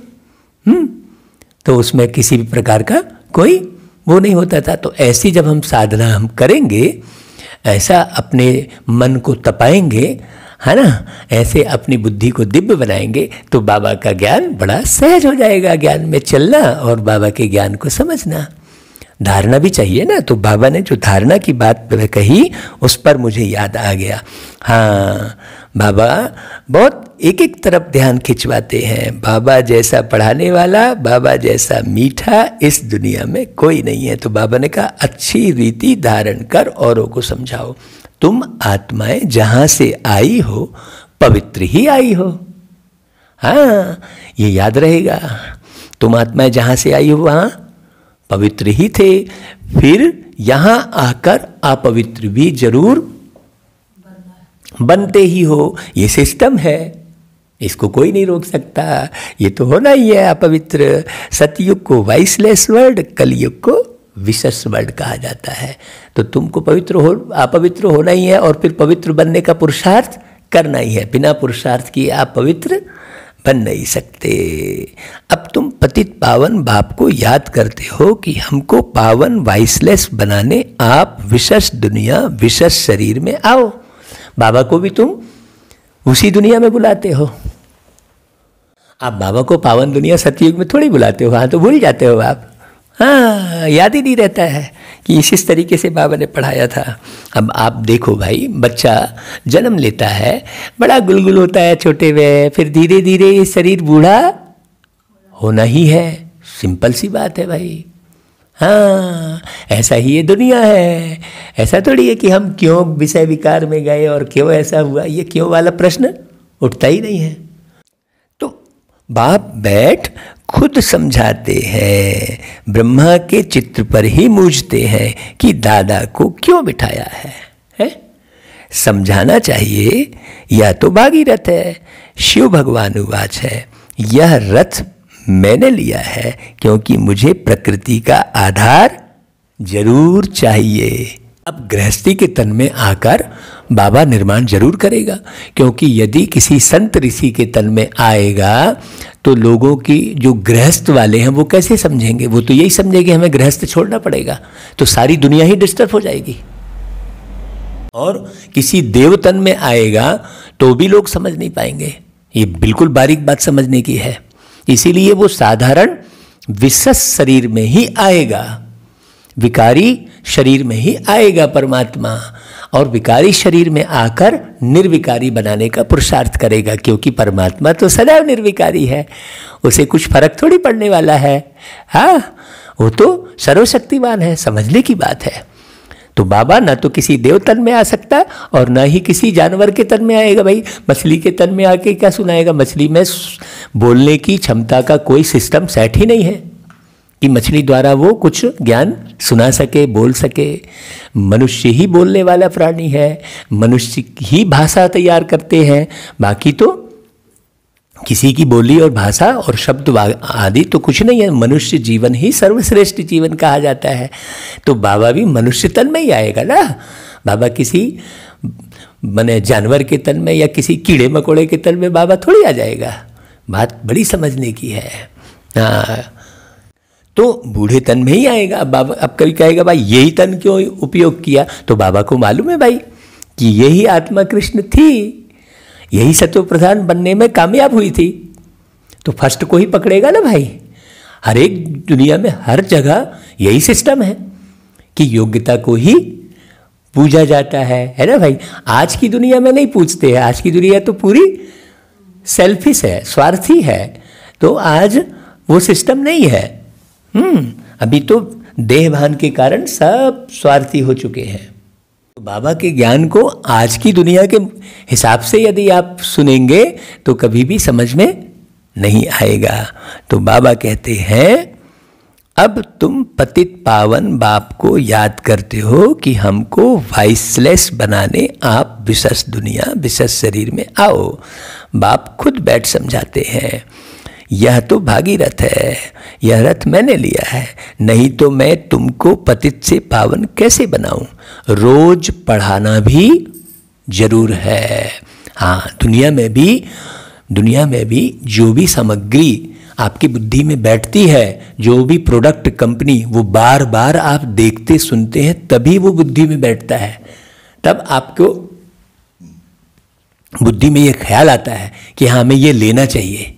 तो उसमें किसी भी प्रकार का कोई वो नहीं होता था। तो ऐसी जब हम साधना हम करेंगे, ऐसा अपने मन को तपाएंगे, है ना, ऐसे अपनी बुद्धि को दिव्य बनाएंगे, तो बाबा का ज्ञान बड़ा सहज हो जाएगा। ज्ञान में चलना और बाबा के ज्ञान को समझना। धारणा भी चाहिए ना। तो बाबा ने जो धारणा की बात कही, उस पर मुझे याद आ गया। हाँ, बाबा बहुत एक एक तरफ ध्यान खिंचवाते हैं। बाबा जैसा पढ़ाने वाला, बाबा जैसा मीठा इस दुनिया में कोई नहीं है। तो बाबा ने कहा अच्छी रीति धारण कर औरों को समझाओ। तुम आत्माएं जहाँ से आई हो, पवित्र ही आई हो। हाँ, ये याद रहेगा। तुम आत्माएं जहाँ से आई हो वहाँ पवित्र ही थे, फिर यहाँ आकर अपवित्र भी जरूर बनते ही हो। ये सिस्टम है, इसको कोई नहीं रोक सकता। ये तो होना ही है अपवित्र। सतयुग को वाइसलेस वर्ल्ड, कलयुग को विशेष वर्ल्ड कहा जाता है। तो तुमको अपवित्र होना ही है और फिर पवित्र बनने का पुरुषार्थ करना ही है। बिना पुरुषार्थ किए आप पवित्र बन नहीं सकते। अब तुम पतित पावन बाप को याद करते हो कि हमको पावन वाइसलेस बनाने आप विशेष दुनिया, विशेष शरीर में आओ। बाबा को भी तुम उसी दुनिया में बुलाते हो। आप बाबा को पावन दुनिया सतयुग में थोड़ी बुलाते हो, हाँ तो भूल जाते हो आप। हाँ, याद ही नहीं रहता है कि इस तरीके से बाबा ने पढ़ाया था। अब आप देखो भाई, बच्चा जन्म लेता है, बड़ा गुलगुल होता है छोटे में, फिर धीरे धीरे ये शरीर बूढ़ा होना ही है। सिंपल सी बात है भाई। हाँ, ऐसा ही ये दुनिया है। ऐसा थोड़ी है कि हम क्यों विषय विकार में गए और क्यों ऐसा हुआ, ये क्यों वाला प्रश्न उठता ही नहीं है। तो बाप बैठ खुद समझाते हैं, ब्रह्मा के चित्र पर ही मूझते हैं कि दादा को क्यों बिठाया है? समझाना चाहिए, यह तो भागीरथ है। शिव भगवान उवाच है, यह रथ मैंने लिया है क्योंकि मुझे प्रकृति का आधार जरूर चाहिए। अब गृहस्थी के तन में आकर बाबा निर्माण जरूर करेगा, क्योंकि यदि किसी संत ऋषि के तन में आएगा तो लोगों की जो गृहस्थ वाले हैं वो कैसे समझेंगे? वो तो यही समझेंगे हमें गृहस्थ छोड़ना पड़ेगा, तो सारी दुनिया ही डिस्टर्ब हो जाएगी। और किसी देव तन में आएगा तो भी लोग समझ नहीं पाएंगे। ये बिल्कुल बारीक बात समझने की है। इसीलिए वो साधारण विशेष शरीर में ही आएगा, विकारी शरीर में ही आएगा परमात्मा, और विकारी शरीर में आकर निर्विकारी बनाने का पुरुषार्थ करेगा, क्योंकि परमात्मा तो सदैव निर्विकारी है, उसे कुछ फर्क थोड़ी पड़ने वाला है। हाँ, वो तो सर्वशक्तिमान है, समझने की बात है। तो बाबा ना तो किसी देव तन में आ सकता और ना ही किसी जानवर के तन में आएगा। भाई मछली के तन में आके क्या सुनाएगा? मछली में बोलने की क्षमता का कोई सिस्टम सेट ही नहीं है कि मछली द्वारा वो कुछ ज्ञान सुना सके, बोल सके। मनुष्य ही बोलने वाला प्राणी है, मनुष्य ही भाषा तैयार करते हैं, बाकी तो किसी की बोली और भाषा और शब्द आदि तो कुछ नहीं है। मनुष्य जीवन ही सर्वश्रेष्ठ जीवन कहा जाता है। तो बाबा भी मनुष्य तन में ही आएगा ना। बाबा किसी माने जानवर के तन में या किसी कीड़े मकोड़े के तन में बाबा थोड़ी आ जाएगा। बात बड़ी समझने की है। हाँ, तो बूढ़े तन में ही आएगा। बाबा अब कभी कहेगा भाई यही तन क्यों उपयोग किया? तो बाबा को मालूम है भाई कि यही आत्मा कृष्ण थी, यही सत्व प्रधान बनने में कामयाब हुई थी, तो फर्स्ट को ही पकड़ेगा ना भाई। हर एक दुनिया में हर जगह यही सिस्टम है कि योग्यता को ही पूजा जाता है ना भाई। आज की दुनिया में नहीं पूछते हैं, आज की दुनिया तो पूरी सेल्फिश है, स्वार्थी है। तो आज वो सिस्टम नहीं है। अभी तो देहभान के कारण सब स्वार्थी हो चुके हैं। बाबा के ज्ञान को आज की दुनिया के हिसाब से यदि आप सुनेंगे तो कभी भी समझ में नहीं आएगा। तो बाबा कहते हैं, अब तुम पतित पावन बाप को याद करते हो कि हमको वाइसलेस बनाने आप विशेष दुनिया विशेष शरीर में आओ। बाप खुद बैठ समझाते हैं, यह तो भागीरथ है, यह रथ मैंने लिया है, नहीं तो मैं तुमको पतित से पावन कैसे बनाऊं। रोज पढ़ाना भी जरूर है। हाँ, दुनिया में भी जो भी सामग्री आपकी बुद्धि में बैठती है, जो भी प्रोडक्ट कंपनी, वो बार बार आप देखते सुनते हैं तभी वो बुद्धि में बैठता है। तब आपको बुद्धि में ये ख्याल आता है कि हाँ हमें ये लेना चाहिए।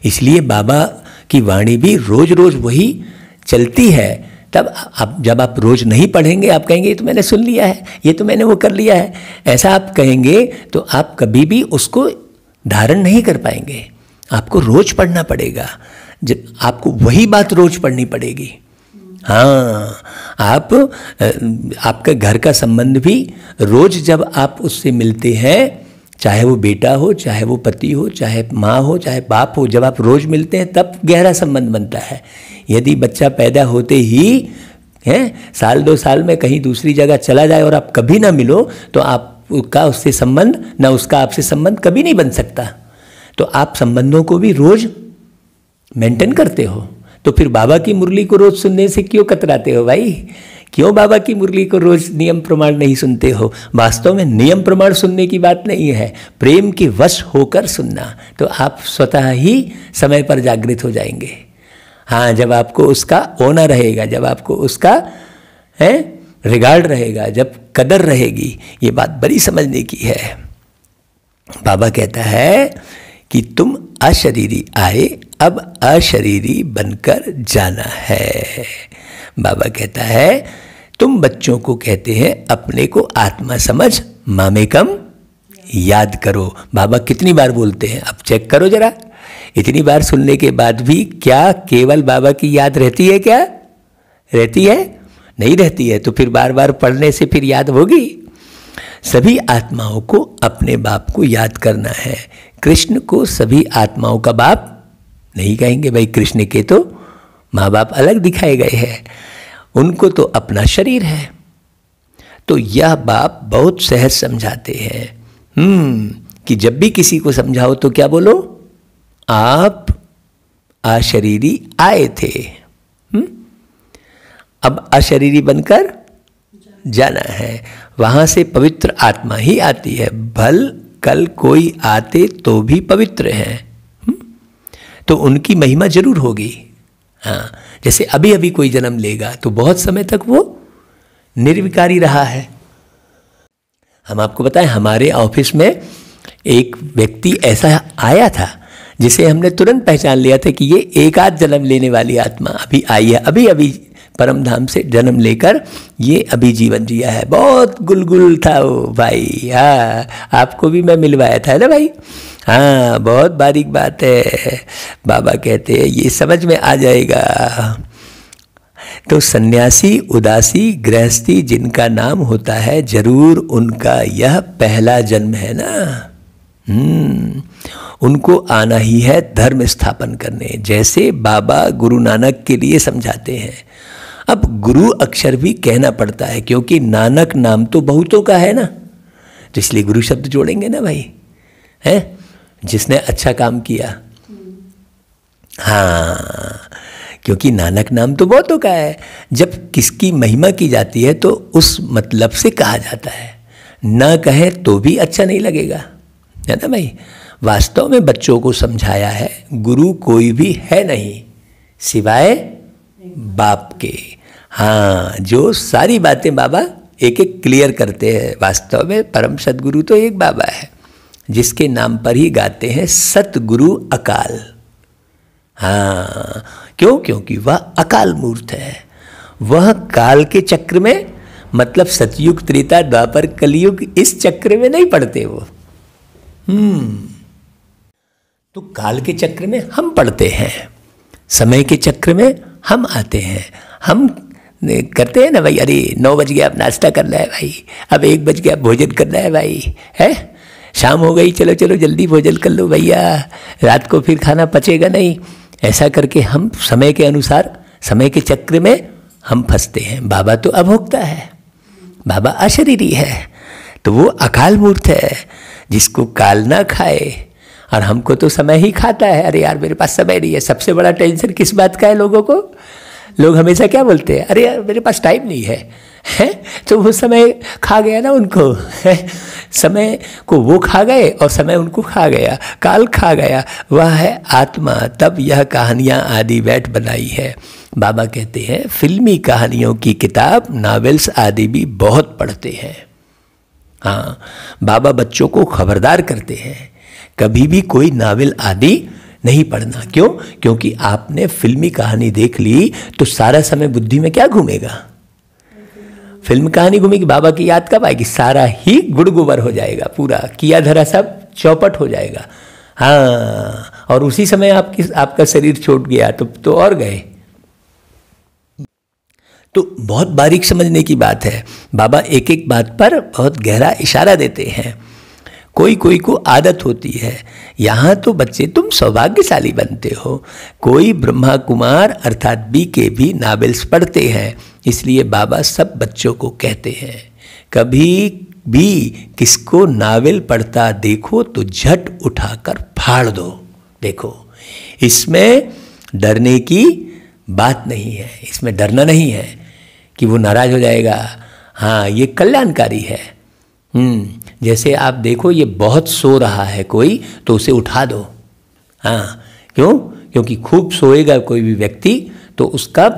इसलिए बाबा की वाणी भी रोज रोज वही चलती है। तब आप जब आप रोज नहीं पढ़ेंगे, आप कहेंगे ये तो मैंने सुन लिया है, ये तो मैंने वो कर लिया है, ऐसा आप कहेंगे तो आप कभी भी उसको धारण नहीं कर पाएंगे। आपको रोज पढ़ना पड़ेगा, जब आपको वही बात रोज पढ़नी पड़ेगी। हाँ, आपका घर का संबंध भी रोज जब आप उससे मिलते हैं, चाहे वो बेटा हो, चाहे वो पति हो, चाहे माँ हो, चाहे बाप हो, जब आप रोज मिलते हैं तब गहरा संबंध बनता है। यदि बच्चा पैदा होते ही साल 2 साल में कहीं दूसरी जगह चला जाए और आप कभी ना मिलो तो आपका उससे संबंध, ना उसका आपसे संबंध कभी नहीं बन सकता। तो आप संबंधों को भी रोज मेंटेन करते हो। तो फिर बाबा की मुरली को रोज सुनने से क्यों कतराते हो भाई? क्यों बाबा की मुरली को रोज नियम प्रमाण नहीं सुनते हो? वास्तव में नियम प्रमाण सुनने की बात नहीं है, प्रेम के वश होकर सुनना। तो आप स्वतः ही समय पर जागृत हो जाएंगे। हाँ, जब आपको उसका ऑनर रहेगा, जब आपको उसका रिगार्ड रहेगा, जब कदर रहेगी। ये बात बड़ी समझने की है। बाबा कहता है कि तुम अशरीरी आए, अब अशरीरी बनकर जाना है। बाबा कहता है तुम बच्चों को कहते हैं अपने को आत्मा समझ, मामेकम याद करो। बाबा कितनी बार बोलते हैं, अब चेक करो जरा। इतनी बार सुनने के बाद भी क्या केवल बाबा की याद रहती है? क्या रहती है? नहीं रहती है। तो फिर बार बार पढ़ने से फिर याद होगी। सभी आत्माओं को अपने बाप को याद करना है। कृष्ण को सभी आत्माओं का बाप नहीं कहेंगे भाई, कृष्ण के तो माँ बाप अलग दिखाए गए हैं, उनको तो अपना शरीर है। तो यह बाप बहुत सहज समझाते हैं कि जब भी किसी को समझाओ तो क्या बोलो, आप अशरीरी आए थे, अब अशरीरी बनकर जाना है। वहां से पवित्र आत्मा ही आती है, भल कल कोई आते तो भी पवित्र हैं, तो उनकी महिमा जरूर होगी। हाँ, जैसे अभी अभी कोई जन्म लेगा तो बहुत समय तक वो निर्विकारी रहा है। हम आपको बताएं, हमारे ऑफिस में एक व्यक्ति ऐसा आया था जिसे हमने तुरंत पहचान लिया था कि ये एक आध जन्म लेने वाली आत्मा अभी आई है, अभी अभी परम धाम से जन्म लेकर ये अभी जीवन जिया है। बहुत गुलगुल था वो भाई। हाँ, आपको भी मैं मिलवाया था ना भाई। हाँ, बहुत बारीक बात है। बाबा कहते हैं ये समझ में आ जाएगा। तो सन्यासी, उदासी, गृहस्थी जिनका नाम होता है, जरूर उनका यह पहला जन्म है ना। उनको आना ही है धर्म स्थापन करने, जैसे बाबा गुरु नानक के लिए समझाते हैं। अब गुरु अक्षर भी कहना पड़ता है क्योंकि नानक नाम तो बहुतों का है ना, तो इसलिए गुरु शब्द जोड़ेंगे ना भाई, है जिसने अच्छा काम किया। हाँ, क्योंकि नानक नाम तो बहुतों का है। जब किसकी महिमा की जाती है तो उस मतलब से कहा जाता है, ना कहे तो भी अच्छा नहीं लगेगा, है ना भाई। वास्तव में बच्चों को समझाया है गुरु कोई भी है नहीं सिवाय बाप के। हाँ, जो सारी बातें बाबा एक एक क्लियर करते हैं। वास्तव में परम सदगुरु तो एक बाबा है जिसके नाम पर ही गाते हैं सतगुरु अकाल। हाँ, क्यों? क्योंकि वह अकाल मूर्त है। वह काल के चक्र में, मतलब सतयुग, त्रेता, द्वापर, कलयुग, इस चक्र में नहीं पड़ते वो। तो काल के चक्र में हम पड़ते हैं, समय के चक्र में हम आते हैं। हम करते हैं ना भाई, अरे 9 बज गया अब नाश्ता करना है भाई, अब 1 बज गया भोजन करना है भाई, है शाम हो गई, चलो चलो जल्दी भोजन कर लो भैया, रात को फिर खाना पचेगा नहीं। ऐसा करके हम समय के अनुसार, समय के चक्र में हम फंसते हैं। बाबा तो अभोक्ता है, बाबा अशरीरी है, तो वो अकाल मूर्त है जिसको काल ना खाए। और हमको तो समय ही खाता है। अरे यार मेरे पास समय नहीं है। सबसे बड़ा टेंशन किस बात का है लोगों को? लोग हमेशा क्या बोलते हैं, अरे यार मेरे पास टाइम नहीं है, तो वो समय खा गया ना उनको, है? समय को वो खा गए और समय उनको खा गया, काल खा गया। वह है आत्मा। तब यह कहानियाँ आदि बैठ बनाई है। बाबा कहते हैं फिल्मी कहानियों की किताब, नॉवेल्स आदि भी बहुत पढ़ते हैं। हाँ, बाबा बच्चों को खबरदार करते हैं कभी भी कोई नावल आदि नहीं पढ़ना। क्यों? क्योंकि आपने फिल्मी कहानी देख ली तो सारा समय बुद्धि में क्या घूमेगा? फिल्म कहानी घूमेगी। बाबा की याद कब आएगी? सारा ही गुड़ गोबर हो जाएगा, पूरा किया धरा सब चौपट हो जाएगा। हाँ, और उसी समय आपका शरीर छूट गया तो और गए। तो बहुत बारीक समझने की बात है। बाबा एक एक बात पर बहुत गहरा इशारा देते हैं। कोई कोई को आदत होती है, यहाँ तो बच्चे तुम सौभाग्यशाली बनते हो। कोई ब्रह्मा कुमार अर्थात बीके भी नावेल्स पढ़ते हैं, इसलिए बाबा सब बच्चों को कहते हैं कभी भी किसको नावल पढ़ता देखो तो झट उठाकर फाड़ दो। देखो, इसमें डरने की बात नहीं है, इसमें डरना नहीं है कि वो नाराज हो जाएगा। हाँ, ये कल्याणकारी है। जैसे आप देखो ये बहुत सो रहा है कोई, तो उसे उठा दो। हाँ, क्यों? क्योंकि खूब सोएगा कोई भी व्यक्ति तो उसका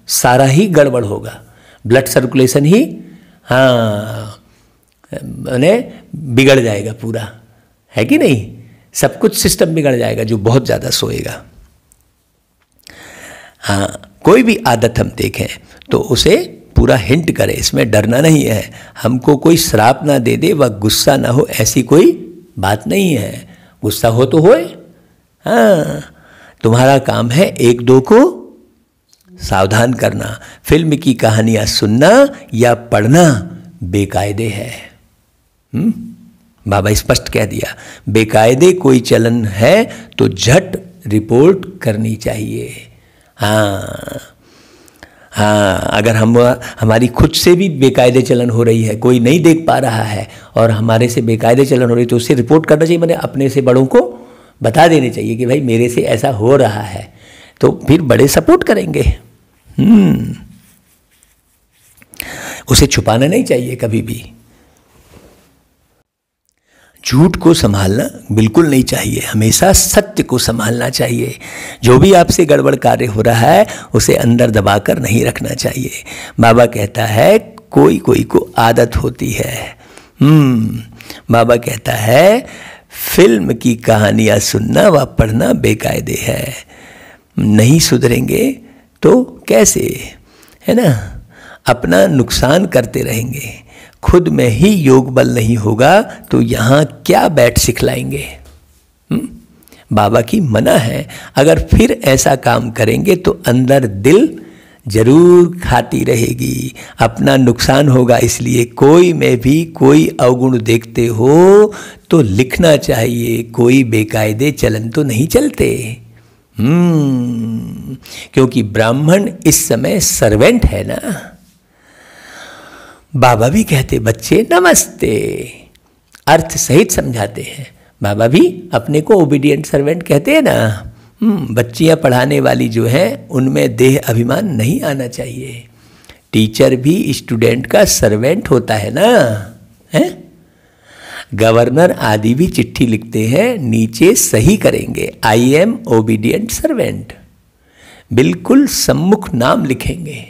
सारा ही गड़बड़ होगा, ब्लड सर्कुलेशन ही मैंने बिगड़ जाएगा पूरा, है कि नहीं? सब कुछ सिस्टम बिगड़ जाएगा जो बहुत ज़्यादा सोएगा। हाँ, कोई भी आदत हम देखें तो उसे पूरा हिंट करें, इसमें डरना नहीं है। हमको कोई श्राप ना दे दे व गुस्सा ना हो, ऐसी कोई बात नहीं है। गुस्सा हो तो होए, हाँ, तुम्हारा काम है एक दो को सावधान करना। फिल्म की कहानियां सुनना या पढ़ना बेकायदे है। बाबा स्पष्ट कह दिया, बेकायदे कोई चलन है तो झट रिपोर्ट करनी चाहिए। हाँ हाँ, अगर हमारी खुद से भी बेकायदे चलन हो रही है, कोई नहीं देख पा रहा है और हमारे से बेकायदे चलन हो रही है, तो उससे रिपोर्ट करना चाहिए। मैंने अपने से बड़ों को बता देने चाहिए कि भाई मेरे से ऐसा हो रहा है, तो फिर बड़े सपोर्ट करेंगे। उसे छुपाना नहीं चाहिए कभी भी। झूठ को संभालना बिल्कुल नहीं चाहिए, हमेशा सत्य को संभालना चाहिए। जो भी आपसे गड़बड़ कार्य हो रहा है उसे अंदर दबाकर नहीं रखना चाहिए। बाबा कहता है कोई कोई को आदत होती है। बाबा कहता है फिल्म की कहानियां सुनना व पढ़ना बेकायदे है। नहीं सुधरेंगे तो कैसे, है ना। अपना नुकसान करते रहेंगे, खुद में ही योग बल नहीं होगा तो यहाँ क्या बैठ सिखलाएंगे। बाबा की मना है, अगर फिर ऐसा काम करेंगे तो अंदर दिल जरूर खाती रहेगी, अपना नुकसान होगा। इसलिए कोई में भी कोई अवगुण देखते हो तो लिखना चाहिए, कोई बेकायदे चलन तो नहीं चलते। क्योंकि ब्राह्मण इस समय सर्वेंट है ना। बाबा भी कहते बच्चे नमस्ते, अर्थ सहित समझाते हैं। बाबा भी अपने को ओबीडियंट सर्वेंट कहते हैं ना। बच्चियां पढ़ाने वाली जो हैं उनमें देह अभिमान नहीं आना चाहिए। टीचर भी स्टूडेंट का सर्वेंट होता है ना, है। गवर्नर आदि भी चिट्ठी लिखते हैं, नीचे सही करेंगे आई एम ओबीडियंट सर्वेंट, बिल्कुल सम्मुख नाम लिखेंगे,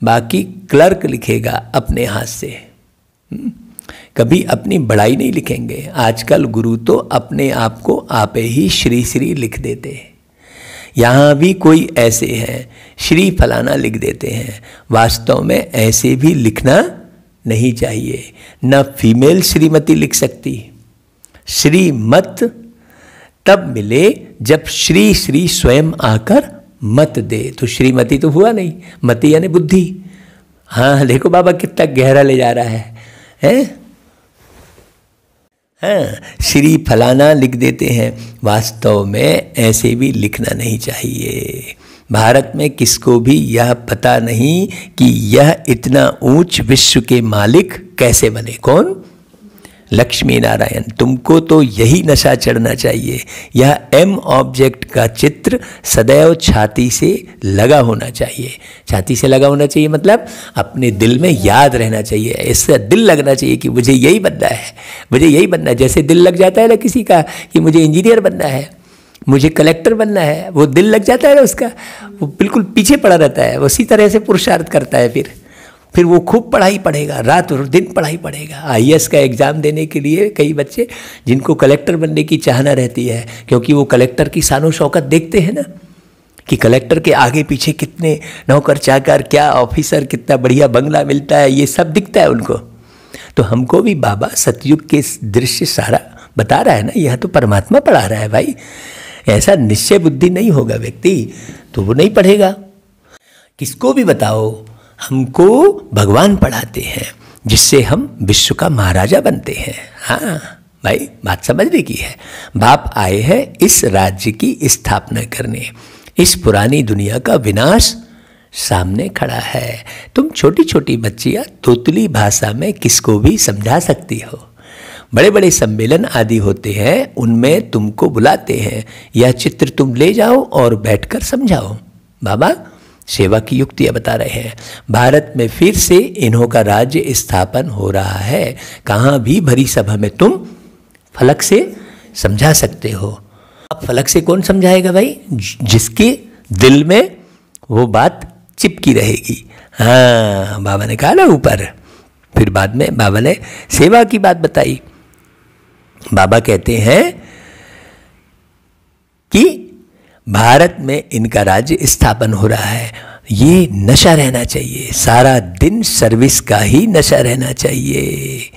बाकी क्लर्क लिखेगा अपने हाथ से। कभी अपनी बड़ाई नहीं लिखेंगे। आजकल गुरु तो अपने आप को आपे ही श्री श्री लिख देते हैं। यहाँ भी कोई ऐसे हैं श्री फलाना लिख देते हैं, वास्तव में ऐसे भी लिखना नहीं चाहिए। न फीमेल श्रीमती लिख सकती। श्रीमत तब मिले जब श्री श्री स्वयं आकर मत दे, तो श्रीमती तो हुआ नहीं, मति यानी बुद्धि। हाँ देखो बाबा कितना गहरा ले जा रहा है, हैं? हाँ, श्री फलाना लिख देते हैं, वास्तव में ऐसे भी लिखना नहीं चाहिए। भारत में किसको भी यह पता नहीं कि यह इतना ऊंच विश्व के मालिक कैसे बने। कौन? लक्ष्मी नारायण। तुमको तो यही नशा चढ़ना चाहिए। यह एम ऑब्जेक्ट का चित्र सदैव छाती से लगा होना चाहिए। छाती से लगा होना चाहिए मतलब अपने दिल में याद रहना चाहिए। इससे दिल लगना चाहिए कि मुझे यही बनना है, मुझे यही बनना है। जैसे दिल लग जाता है ना किसी का कि मुझे इंजीनियर बनना है, मुझे कलेक्टर बनना है, वो दिल लग जाता है ना उसका, वो बिल्कुल पीछे पड़ा रहता है। उसी तरह से पुरुषार्थ करता है। फिर वो खूब पढ़ाई पढ़ेगा, रात और दिन पढ़ाई पढ़ेगा। आईएएस का एग्ज़ाम देने के लिए कई बच्चे जिनको कलेक्टर बनने की चाहना रहती है, क्योंकि वो कलेक्टर की शान शौकत देखते हैं ना कि कलेक्टर के आगे पीछे कितने नौकर चाकर, क्या ऑफिसर, कितना बढ़िया बंगला मिलता है, ये सब दिखता है उनको। तो हमको भी बाबा सतयुग के दृश्य सारा बता रहा है ना, यह तो परमात्मा पढ़ा रहा है भाई। ऐसा निश्चय बुद्धि नहीं होगा व्यक्ति तो वो नहीं पढ़ेगा। किसको भी बताओ, हमको भगवान पढ़ाते हैं जिससे हम विश्व का महाराजा बनते हैं। हाँ भाई, बात समझने की है। बाप आए हैं इस राज्य की स्थापना करने। इस पुरानी दुनिया का विनाश सामने खड़ा है। तुम छोटी छोटी बच्चियां तोतली भाषा में किसको भी समझा सकती हो। बड़े बड़े सम्मेलन आदि होते हैं, उनमें तुमको बुलाते हैं, यह चित्र तुम ले जाओ और बैठकर समझाओ। बाबा सेवा की युक्तियाँ बता रहे हैं। भारत में फिर से इन्हों का राज्य स्थापन हो रहा है। कहाँ भी भरी सभा में तुम फलक से समझा सकते हो। अब फलक से कौन समझाएगा भाई? जिसके दिल में वो बात चिपकी रहेगी। हाँ, बाबा ने कहा ना ऊपर। फिर बाद में बाबा ने सेवा की बात बताई। बाबा कहते हैं कि भारत में इनका राज्य स्थापन हो रहा है। ये नशा रहना चाहिए, सारा दिन सर्विस का ही नशा रहना चाहिए।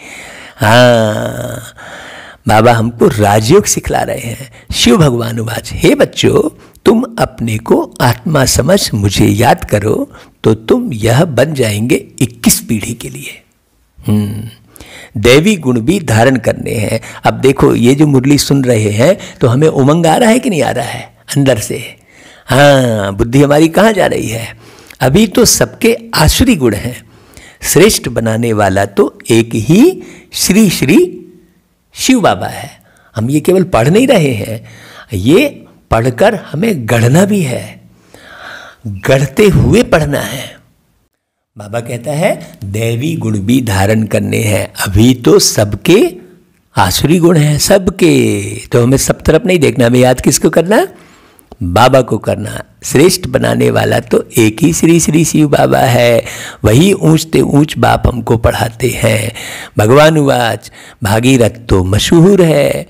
हाँ, बाबा हमको राजयोग सिखला रहे हैं। शिव भगवान उवाच, हे बच्चों, तुम अपने को आत्मा समझ मुझे याद करो तो तुम यह बन जाएंगे 21 पीढ़ी के लिए। दैवी गुण भी धारण करने हैं। अब देखो, ये जो मुरली सुन रहे हैं तो हमें उमंग आ रहा है कि नहीं आ रहा है अंदर से? हाँ, बुद्धि हमारी कहाँ जा रही है? अभी तो सबके आसुरी गुण हैं। श्रेष्ठ बनाने वाला तो एक ही श्री श्री शिव बाबा है। हम ये केवल पढ़ नहीं रहे हैं, ये पढ़कर हमें गढ़ना भी है, गढ़ते हुए पढ़ना है। बाबा कहता है दैवी गुण भी धारण करने हैं। अभी तो सबके आसुरी गुण हैं, सबके, तो हमें सब तरफ नहीं देखना, हमें याद किसको करना? बाबा को करना। श्रेष्ठ बनाने वाला तो एक ही श्री श्री शिव बाबा है, वही ऊंचते ऊंच बाप हमको पढ़ाते हैं। भगवान उवाच भागीरथ तो मशहूर है।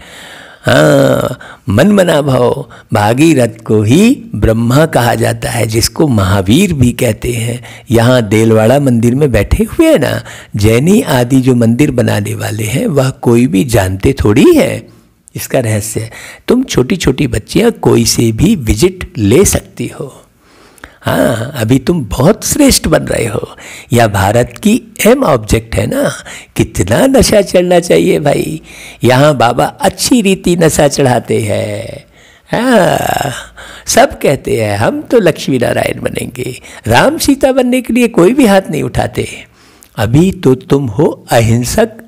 हाँ, मन मना भव, भागीरथ को ही ब्रह्मा कहा जाता है, जिसको महावीर भी कहते हैं। यहाँ देलवाड़ा मंदिर में बैठे हुए हैं ना, जैनी आदि जो मंदिर बनाने वाले हैं, वह कोई भी जानते थोड़ी है इसका रहस्य। तुम छोटी छोटी बच्चियाँ कोई से भी विजिट ले सकती हो। हाँ, अभी तुम बहुत श्रेष्ठ बन रहे हो। यह भारत की अहम ऑब्जेक्ट है ना। कितना नशा चढ़ना चाहिए भाई। यहाँ बाबा अच्छी रीति नशा चढ़ाते हैं। हाँ, सब कहते हैं हम तो लक्ष्मी नारायण बनेंगे, राम सीता बनने के लिए कोई भी हाथ नहीं उठाते। अभी तो तुम हो अहिंसक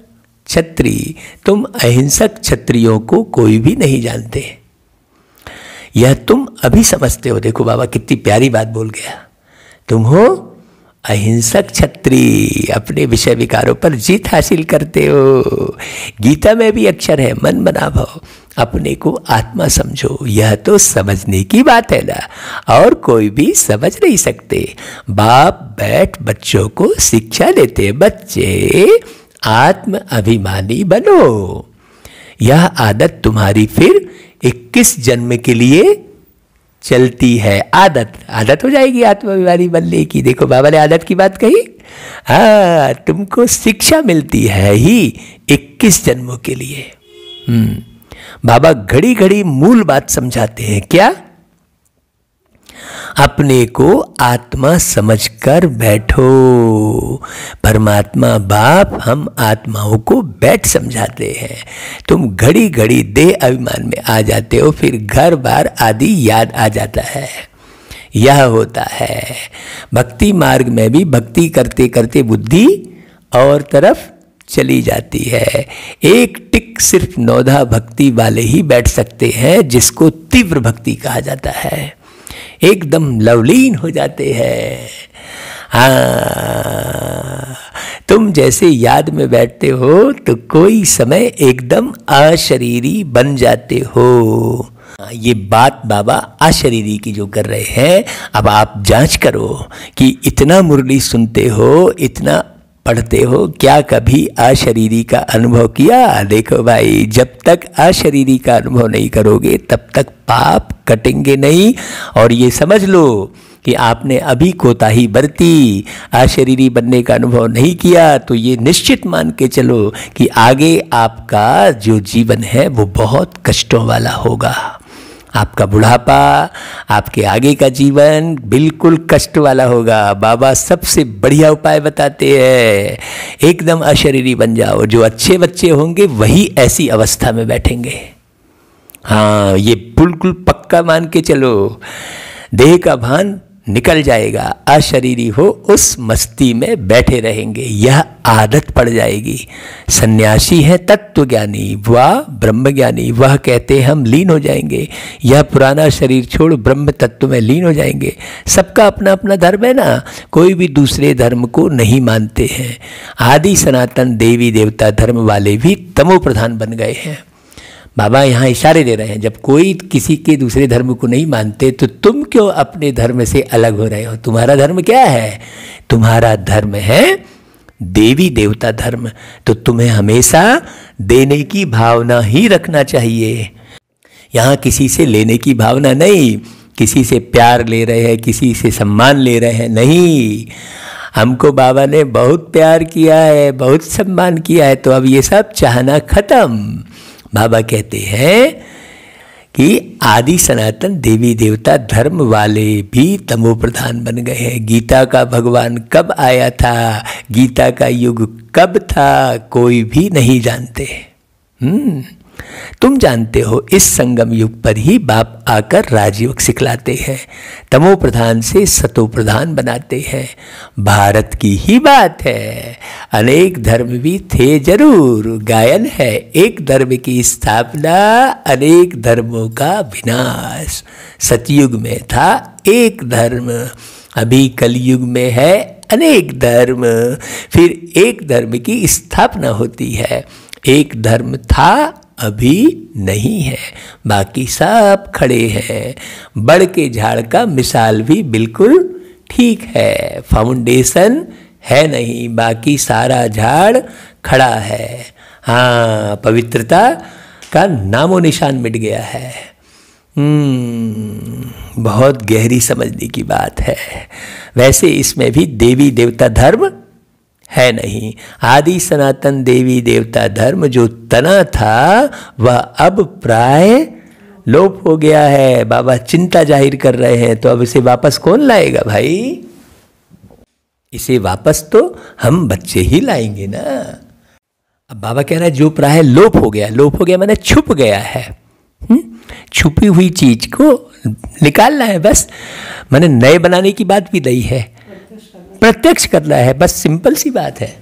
क्षत्रिय, तुम अहिंसक क्षत्रियों को कोई भी नहीं जानते। यह तुम अभी समझते हो। देखो बाबा कितनी प्यारी बात बोल गया। तुम हो अहिंसक क्षत्रिय, अपने विषय विकारों पर जीत हासिल करते हो। गीता में भी अक्षर है मन मना भव, अपने को आत्मा समझो। यह तो समझने की बात है ना, और कोई भी समझ नहीं सकते। बाप बैठ बच्चों को शिक्षा देते, बच्चे आत्म अभिमानी बनो। यह आदत तुम्हारी फिर 21 जन्म के लिए चलती है। आदत हो जाएगी आत्माभिमानी बनने की। देखो बाबा ने आदत की बात कही। हाँ, तुमको शिक्षा मिलती है ही 21 जन्मों के लिए। बाबा घड़ी घड़ी मूल बात समझाते हैं। क्या? अपने को आत्मा समझकर बैठो। परमात्मा बाप हम आत्माओं को बैठ समझाते हैं। तुम घड़ी घड़ी देह अभिमान में आ जाते हो, फिर घर बार आदि याद आ जाता है। यह होता है भक्ति मार्ग में भी। भक्ति करते करते बुद्धि और तरफ चली जाती है। एक टिक सिर्फ नौधा भक्ति वाले ही बैठ सकते हैं, जिसको तीव्र भक्ति कहा जाता है। एकदम लवलीन हो जाते हैं। हाँ, तुम जैसे याद में बैठते हो तो कोई समय एकदम अशरीरी बन जाते हो। ये बात बाबा अशरीरी की जो कर रहे हैं, अब आप जांच करो कि इतना मुरली सुनते हो, इतना पढ़ते हो, क्या कभी अशरीरी का अनुभव किया? देखो भाई, जब तक अशरीरी का अनुभव नहीं करोगे तब तक पाप कटेंगे नहीं। और ये समझ लो कि आपने अभी कोताही बरती, अशरीरी बनने का अनुभव नहीं किया, तो ये निश्चित मान के चलो कि आगे आपका जो जीवन है वो बहुत कष्टों वाला होगा। आपका बुढ़ापा, आपके आगे का जीवन बिल्कुल कष्ट वाला होगा। बाबा सबसे बढ़िया उपाय बताते हैं, एकदम अशरीरी बन जाओ। जो अच्छे बच्चे होंगे वही ऐसी अवस्था में बैठेंगे। हाँ, ये बिल्कुल पक्का मान के चलो। देह का भान निकल जाएगा, अशरीरी हो उस मस्ती में बैठे रहेंगे, यह आदत पड़ जाएगी। सन्यासी है तत्वज्ञानी, वह ब्रह्मज्ञानी, वह कहते हैं हम लीन हो जाएंगे। यह पुराना शरीर छोड़ ब्रह्म तत्व में लीन हो जाएंगे। सबका अपना अपना धर्म है ना, कोई भी दूसरे धर्म को नहीं मानते हैं। आदि सनातन देवी देवता धर्म वाले भी तमो प्रधान बन गए हैं। बाबा यहाँ इशारे दे रहे हैं, जब कोई किसी के दूसरे धर्म को नहीं मानते तो तुम क्यों अपने धर्म से अलग हो रहे हो? तुम्हारा धर्म क्या है? तुम्हारा धर्म है देवी देवता धर्म। तो तुम्हें हमेशा देने की भावना ही रखना चाहिए। यहाँ किसी से लेने की भावना नहीं, किसी से प्यार ले रहे हैं, किसी से सम्मान ले रहे हैं, नहीं। हमको बाबा ने बहुत प्यार किया है, बहुत सम्मान किया है, तो अब ये सब चाहना खत्म। बाबा कहते हैं कि आदि सनातन देवी देवता धर्म वाले भी तमो प्रधान बन गए हैं। गीता का भगवान कब आया था, गीता का युग कब था, कोई भी नहीं जानते। तुम जानते हो इस संगम युग पर ही बाप आकर राजयोग सिखलाते हैं, तमो प्रधान से सतो प्रधान बनाते हैं। भारत की ही बात है, अनेक धर्म भी थे जरूर, गायन है एक धर्म की स्थापना, अनेक धर्मों का विनाश। सतयुग में था एक धर्म, अभी कलयुग में है अनेक धर्म, फिर एक धर्म की स्थापना होती है। एक धर्म था अभी नहीं है, बाकी सब खड़े हैं। बड़ के झाड़ का मिसाल भी बिल्कुल ठीक है, फाउंडेशन है नहीं, बाकी सारा झाड़ खड़ा है। हाँ, पवित्रता का नामो निशान मिट गया है। बहुत गहरी समझने की बात है। वैसे इसमें भी देवी देवता धर्म है नहीं। आदि सनातन देवी देवता धर्म जो तना था वह अब प्राय लोप हो गया है। बाबा चिंता जाहिर कर रहे हैं, तो अब इसे वापस कौन लाएगा भाई? इसे वापस तो हम बच्चे ही लाएंगे ना। अब बाबा कह रहा है जो प्राय लोप हो गया, लोप हो गया माने छुप गया है। छुपी हुई चीज को निकालना है बस, माने नए बनाने की बात भी नहीं है, प्रत्यक्ष करना है बस, सिंपल सी बात है।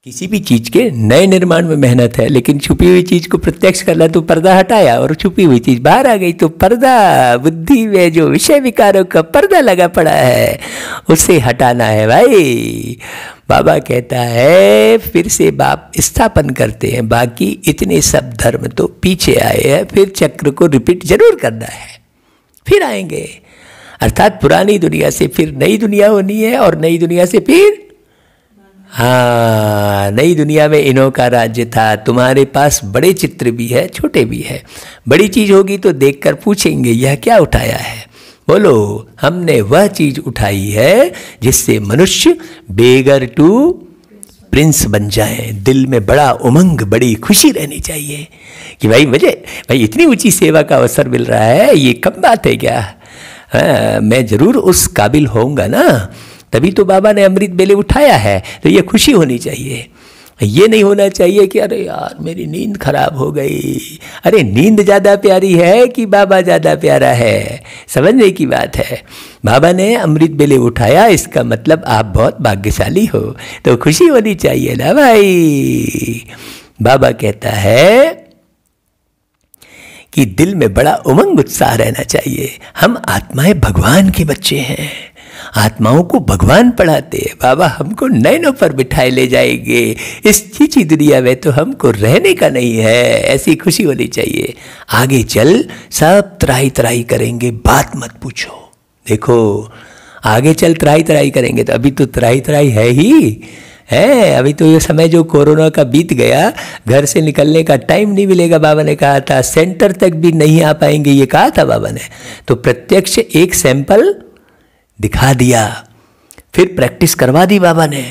किसी भी चीज के नए निर्माण में मेहनत है, लेकिन छुपी हुई चीज को प्रत्यक्ष करना, तो पर्दा हटाया और छुपी हुई चीज बाहर आ गई। तो पर्दा, बुद्धि में जो विषय विकारों का पर्दा लगा पड़ा है उसे हटाना है भाई। बाबा कहता है फिर से बाप स्थापन करते हैं, बाकी इतने सब धर्म तो पीछे आए हैं, फिर चक्र को रिपीट जरूर करना है, फिर आएंगे। अर्थात पुरानी दुनिया से फिर नई दुनिया होनी है, और नई दुनिया से फिर, हाँ, नई दुनिया में इन्हों का राज्य था। तुम्हारे पास बड़े चित्र भी है, छोटे भी है। बड़ी चीज होगी तो देखकर पूछेंगे यह क्या उठाया है, बोलो हमने वह चीज उठाई है जिससे मनुष्य बेगर टू प्रिंस बन जाए। दिल में बड़ा उमंग, बड़ी खुशी रहनी चाहिए कि भाई मुझे भाई इतनी ऊंची सेवा का अवसर मिल रहा है, ये कम बात है क्या? मैं जरूर उस काबिल होऊंगा ना, तभी तो बाबा ने अमृत बेले उठाया है, तो ये खुशी होनी चाहिए। ये नहीं होना चाहिए कि अरे यार मेरी नींद खराब हो गई। अरे नींद ज़्यादा प्यारी है कि बाबा ज़्यादा प्यारा है, समझने की बात है। बाबा ने अमृत बेले उठाया, इसका मतलब आप बहुत भाग्यशाली हो, तो खुशी होनी चाहिए ना भाई। बाबा कहता है कि दिल में बड़ा उमंग उत्साह रहना चाहिए। हम आत्माएं भगवान के बच्चे हैं, आत्माओं को भगवान पढ़ाते हैं। बाबा हमको नैनों पर बिठाए ले जाएंगे, इस चीची दुनिया में तो हमको रहने का नहीं है, ऐसी खुशी होनी चाहिए। आगे चल सब त्राही त्राही करेंगे, बात मत पूछो। देखो आगे चल त्राही त्राही करेंगे, तो अभी तो त्राही त्राही है ही है। अभी तो ये समय जो कोरोना का बीत गया, घर से निकलने का टाइम नहीं मिलेगा, बाबा ने कहा था। सेंटर तक भी नहीं आ पाएंगे, ये कहा था बाबा ने। तो प्रत्यक्ष एक सैंपल दिखा दिया, फिर प्रैक्टिस करवा दी बाबा ने।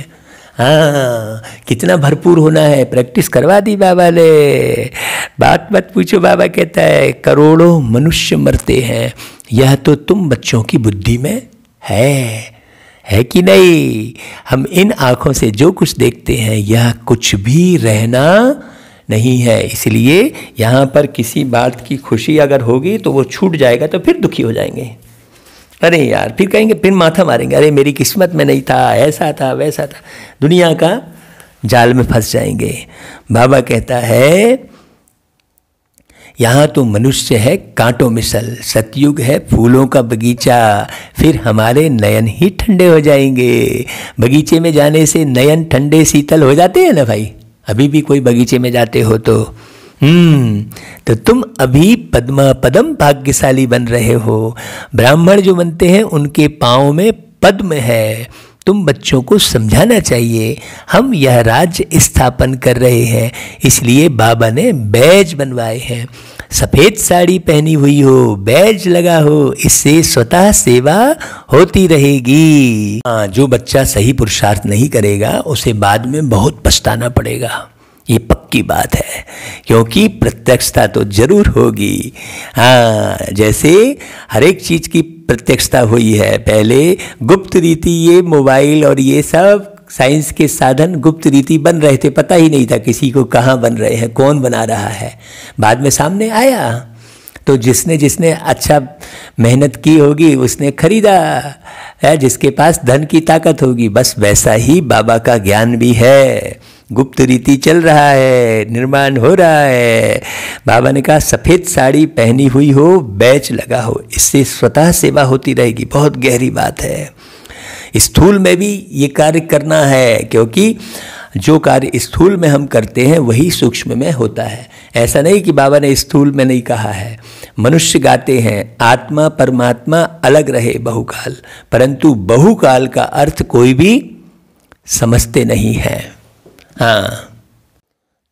हाँ, कितना भरपूर होना है, प्रैक्टिस करवा दी बाबा ने। बात मत पूछो, बाबा कहता है करोड़ों मनुष्य मरते हैं, यह तो तुम बच्चों की बुद्धि में है कि नहीं? हम इन आँखों से जो कुछ देखते हैं यह कुछ भी रहना नहीं है। इसलिए यहाँ पर किसी बात की खुशी अगर होगी तो वो छूट जाएगा, तो फिर दुखी हो जाएंगे। अरे यार, फिर कहेंगे, फिर माथा मारेंगे, अरे मेरी किस्मत में नहीं था, ऐसा था वैसा था, दुनिया का जाल में फंस जाएंगे। बाबा कहता है यहाँ तो मनुष्य है कांटों मिसल, सतयुग है फूलों का बगीचा, फिर हमारे नयन ही ठंडे हो जाएंगे। बगीचे में जाने से नयन ठंडे शीतल हो जाते हैं ना भाई। अभी भी कोई बगीचे में जाते हो तो तुम अभी पद्मा पदम भाग्यशाली बन रहे हो। ब्राह्मण जो बनते हैं उनके पाँव में पद्म है। तुम बच्चों को समझाना चाहिए, हम यह राज्य स्थापन कर रहे हैं, इसलिए बाबा ने बैज बनवाए हैं। सफ़ेद साड़ी पहनी हुई हो, बैज लगा हो, इससे स्वतः सेवा होती रहेगी। हाँ, जो बच्चा सही पुरुषार्थ नहीं करेगा उसे बाद में बहुत पछताना पड़ेगा, ये पक्की बात है, क्योंकि प्रत्यक्षता तो जरूर होगी। हाँ, जैसे हर एक चीज़ की प्रत्यक्षता हुई है। पहले गुप्त रीति, ये मोबाइल और ये सब साइंस के साधन गुप्त रीति बन रहे थे, पता ही नहीं था किसी को कहाँ बन रहे हैं, कौन बना रहा है। बाद में सामने आया तो जिसने जिसने अच्छा मेहनत की होगी उसने खरीदा है, जिसके पास धन की ताकत होगी। बस वैसा ही बाबा का ज्ञान भी है, गुप्त रीति चल रहा है, निर्माण हो रहा है। बाबा ने कहा सफ़ेद साड़ी पहनी हुई हो, बैच लगा हो, इससे स्वतः सेवा होती रहेगी। बहुत गहरी बात है। स्थूल में भी ये कार्य करना है, क्योंकि जो कार्य स्थूल में हम करते हैं वही सूक्ष्म में होता है। ऐसा नहीं कि बाबा ने स्थूल में नहीं कहा है। मनुष्य गाते हैं आत्मा परमात्मा अलग रहे बहुकाल, परंतु बहुकाल का अर्थ कोई भी समझते नहीं है। हाँ,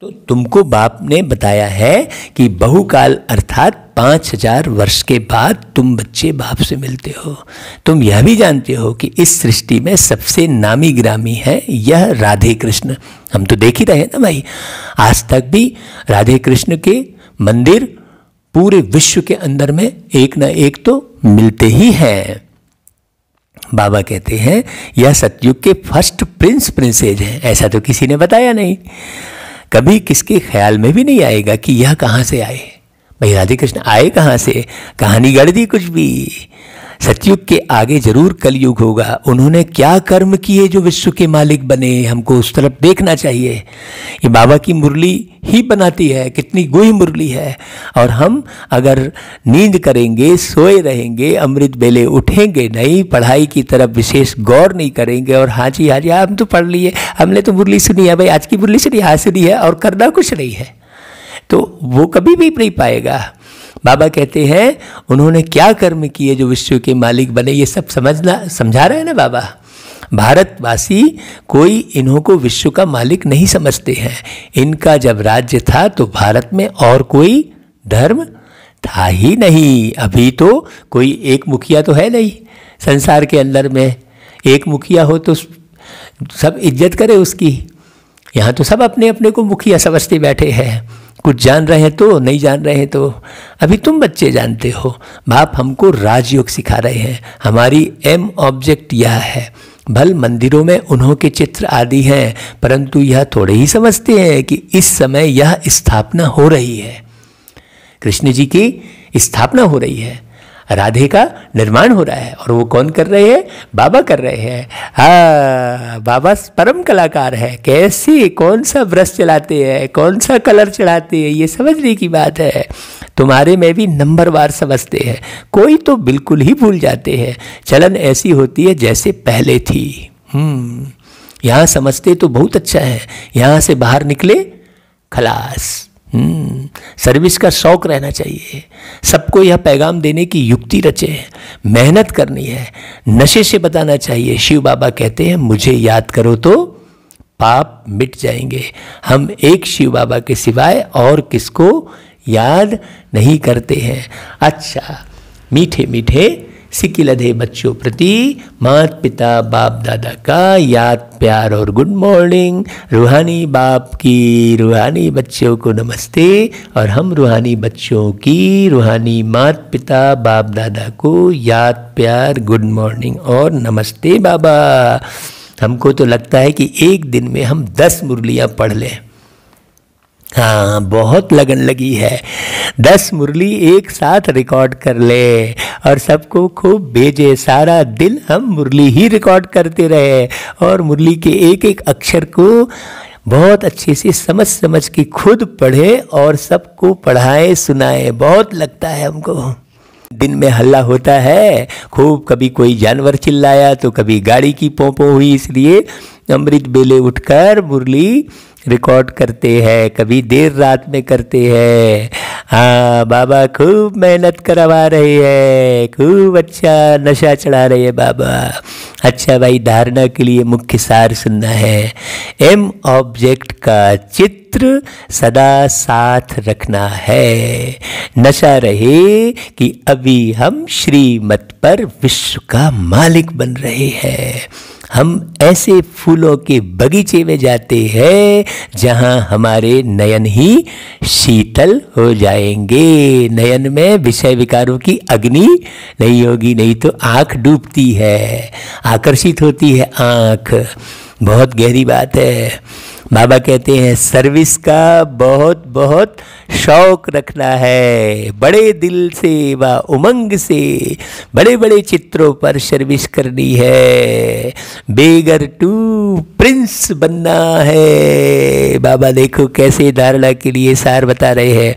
तो तुमको बाप ने बताया है कि बहुकाल अर्थात 5000 वर्ष के बाद तुम बच्चे बाप से मिलते हो। तुम यह भी जानते हो कि इस सृष्टि में सबसे नामी गिरामी है यह राधे कृष्ण। हम तो देख ही रहे हैं ना भाई, आज तक भी राधे कृष्ण के मंदिर पूरे विश्व के अंदर में एक ना एक तो मिलते ही हैं। बाबा कहते हैं यह सतयुग के फर्स्ट प्रिंसेज हैं। ऐसा तो किसी ने बताया नहीं, कभी किसके ख्याल में भी नहीं आएगा कि यह कहाँ से आए। भाई राधे कृष्ण आए कहाँ से, कहानी गढ़ दी कुछ भी। सतयुग के आगे जरूर कलयुग होगा। उन्होंने क्या कर्म किए जो विश्व के मालिक बने, हमको उस तरफ देखना चाहिए। ये बाबा की मुरली ही बनाती है, कितनी गोही मुरली है। और हम अगर नींद करेंगे, सोए रहेंगे, अमृत बेले उठेंगे नहीं, पढ़ाई की तरफ विशेष गौर नहीं करेंगे और हाँ जी हम तो पढ़ लिए, हमने तो मुरली सुनी है भाई, आज की मुरली सुनी, आज सुनी है, और करना कुछ नहीं है, तो वो कभी भी नहीं पाएगा। बाबा कहते हैं उन्होंने क्या कर्म किए जो विश्व के मालिक बने। ये सब समझा रहे हैं ना बाबा। भारतवासी कोई इन्हों को विश्व का मालिक नहीं समझते हैं। इनका जब राज्य था तो भारत में और कोई धर्म था ही नहीं। अभी तो कोई एक मुखिया तो है नहीं संसार के अंदर में। एक मुखिया हो तो सब इज्जत करे उसकी। यहाँ तो सब अपने अपने को मुखिया समझते बैठे हैं। कुछ जान रहे हैं तो, नहीं जान रहे हैं तो। अभी तुम बच्चे जानते हो। बाप हमको राजयोग सिखा रहे हैं। हमारी एम ऑब्जेक्ट यह है। भल मंदिरों में उन्हों के चित्र आदि हैं, परंतु यह थोड़े ही समझते हैं कि इस समय यह स्थापना हो रही है। कृष्ण जी की स्थापना हो रही है, राधे का निर्माण हो रहा है। और वो कौन कर रहे हैं? बाबा कर रहे हैं। हाँ, बाबा परम कलाकार है। कैसे, कौन सा ब्रश चलाते हैं, कौन सा कलर चढ़ाते हैं, ये समझने की बात है। तुम्हारे में भी नंबरवार समझते हैं, कोई तो बिल्कुल ही भूल जाते हैं। चलन ऐसी होती है जैसे पहले थी। यहाँ समझते तो बहुत अच्छा है, यहाँ से बाहर निकले खलास। सर्विस का शौक रहना चाहिए। सबको यह पैगाम देने की युक्ति रचे, मेहनत करनी है, नशे से बताना चाहिए। शिव बाबा कहते हैं मुझे याद करो तो पाप मिट जाएंगे। हम एक शिव बाबा के सिवाय और किसको याद नहीं करते हैं। अच्छा, मीठे मीठे सिकिलधे बच्चों प्रति माता पिता बाप दादा का याद प्यार और गुड मॉर्निंग। रूहानी बाप की रूहानी बच्चों को नमस्ते, और हम रूहानी बच्चों की रूहानी माता पिता बाप दादा को याद प्यार गुड मॉर्निंग और नमस्ते बाबा। हमको तो लगता है कि एक दिन में हम 10 मुरलियाँ पढ़ लें। हाँ, बहुत लगन लगी है। 10 मुरली एक साथ रिकॉर्ड कर ले और सबको खूब भेजे। सारा दिन हम मुरली ही रिकॉर्ड करते रहे और मुरली के एक एक अक्षर को बहुत अच्छे से समझ समझ के खुद पढ़े और सबको पढ़ाए सुनाए। बहुत लगता है हमको। दिन में हल्ला होता है खूब, कभी कोई जानवर चिल्लाया तो कभी गाड़ी की पोंपो हुई, इसलिए अमृत बेले उठकर मुरली रिकॉर्ड करते हैं, कभी देर रात में करते हैं। हाँ, बाबा खूब मेहनत करवा रहे हैं, खूब अच्छा नशा चढ़ा रहे हैं बाबा। अच्छा भाई, धारणा के लिए मुख्य सार सुनना है। एम ऑब्जेक्ट का चित्र सदा साथ रखना है। नशा रहे कि अभी हम श्रीमत पर विश्व का मालिक बन रहे हैं। हम ऐसे फूलों के बगीचे में जाते हैं जहां हमारे नयन ही शीतल हो जाएंगे। नयन में विषय विकारों की अग्नि नहीं होगी, नहीं तो आंख डूबती है, आकर्षित होती है आंख। बहुत गहरी बात है। बाबा कहते हैं सर्विस का बहुत बहुत शौक रखना है, बड़े दिल से व उमंग से बड़े बड़े चित्रों पर सर्विस करनी है, बेगर टू प्रिंस बनना है। बाबा देखो कैसे धारणा के लिए सार बता रहे हैं।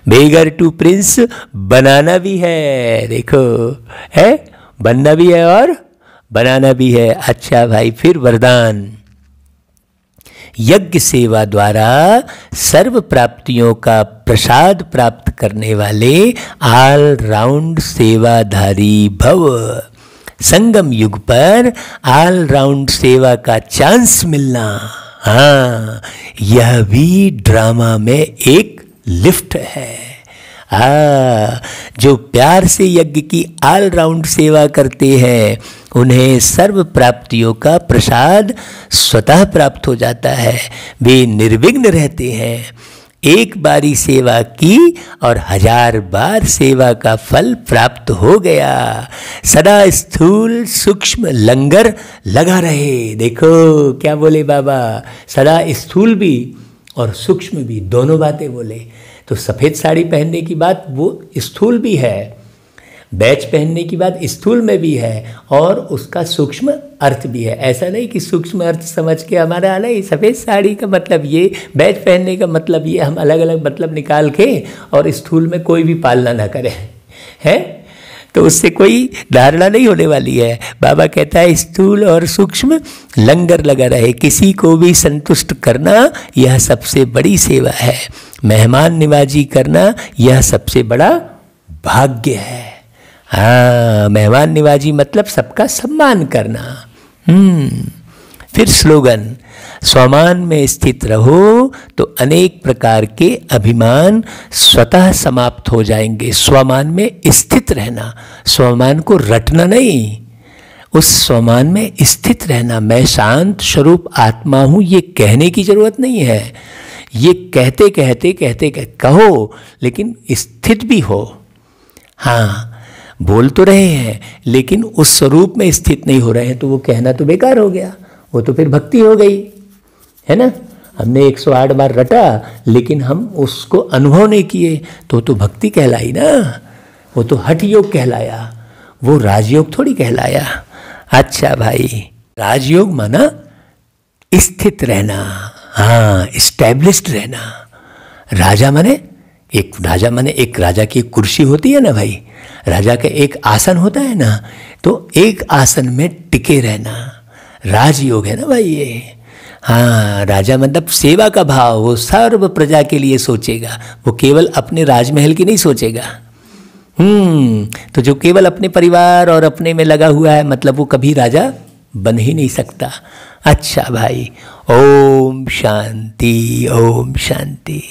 बेगर टू प्रिंस बनाना भी है, देखो है, बनना भी है और बनाना भी है। अच्छा भाई, फिर वरदान, यज्ञ सेवा द्वारा सर्व प्राप्तियों का प्रसाद प्राप्त करने वाले ऑल राउंड सेवाधारी भव। संगम युग पर ऑल राउंड सेवा का चांस मिलना, हाँ, यह भी ड्रामा में एक लिफ्ट है। जो प्यार से यज्ञ की ऑल राउंड सेवा करते हैं उन्हें सर्व प्राप्तियों का प्रसाद स्वतः प्राप्त हो जाता है। वे निर्विघ्न रहते हैं। एक बारी सेवा की और 1000 बार सेवा का फल प्राप्त हो गया। सदा स्थूल सूक्ष्म लंगर लगा रहे। देखो क्या बोले बाबा, सदा स्थूल भी और सूक्ष्म भी, दोनों बातें बोले। तो सफ़ेद साड़ी पहनने की बात वो स्थूल भी है, बैच पहनने की बात स्थूल में भी है, और उसका सूक्ष्म अर्थ भी है। ऐसा नहीं कि सूक्ष्म अर्थ समझ के हमारा नहीं, सफ़ेद साड़ी का मतलब ये, बैच पहनने का मतलब ये, हम अलग अलग मतलब निकाल के और स्थूल में कोई भी पालना ना करें, है तो उससे कोई धारणा नहीं होने वाली है। बाबा कहता है स्थूल और सूक्ष्म लंगर लगा रहे। किसी को भी संतुष्ट करना यह सबसे बड़ी सेवा है। मेहमान निवाजी करना यह सबसे बड़ा भाग्य है। हाँ, मेहमान निवाजी मतलब सबका सम्मान करना। फिर स्लोगन, स्वमान में स्थित रहो तो अनेक प्रकार के अभिमान स्वतः समाप्त हो जाएंगे। स्वमान में स्थित रहना, स्वमान को रटना नहीं, उस स्वमान में स्थित रहना। मैं शांत स्वरूप आत्मा हूँ, ये कहने की जरूरत नहीं है। ये कहते कहते कहते कहो, लेकिन स्थित भी हो। हाँ, बोल तो रहे हैं लेकिन उस स्वरूप में स्थित नहीं हो रहे हैं, तो वो कहना तो बेकार हो गया, वो तो फिर भक्ति हो गई, है ना। हमने 108 बार रटा लेकिन हम उसको अनुभव नहीं किए, तो भक्ति कहलाई ना, वो तो हठ योग कहलाया, वो राजयोग थोड़ी कहलाया। अच्छा भाई, राजयोग माना स्थित रहना, हाँ, एस्टैब्लिश्ड रहना। राजा माने एक राजा की कुर्सी होती है ना भाई, राजा का एक आसन होता है ना, तो एक आसन में टिके रहना राजयोग है ना भाई ये। हाँ, राजा मतलब सेवा का भाव, वो सर्व प्रजा के लिए सोचेगा, वो केवल अपने राजमहल की नहीं सोचेगा। तो जो केवल अपने परिवार और अपने में लगा हुआ है, मतलब वो कभी राजा बन ही नहीं सकता। अच्छा भाई, ओम शांति, ओम शांति।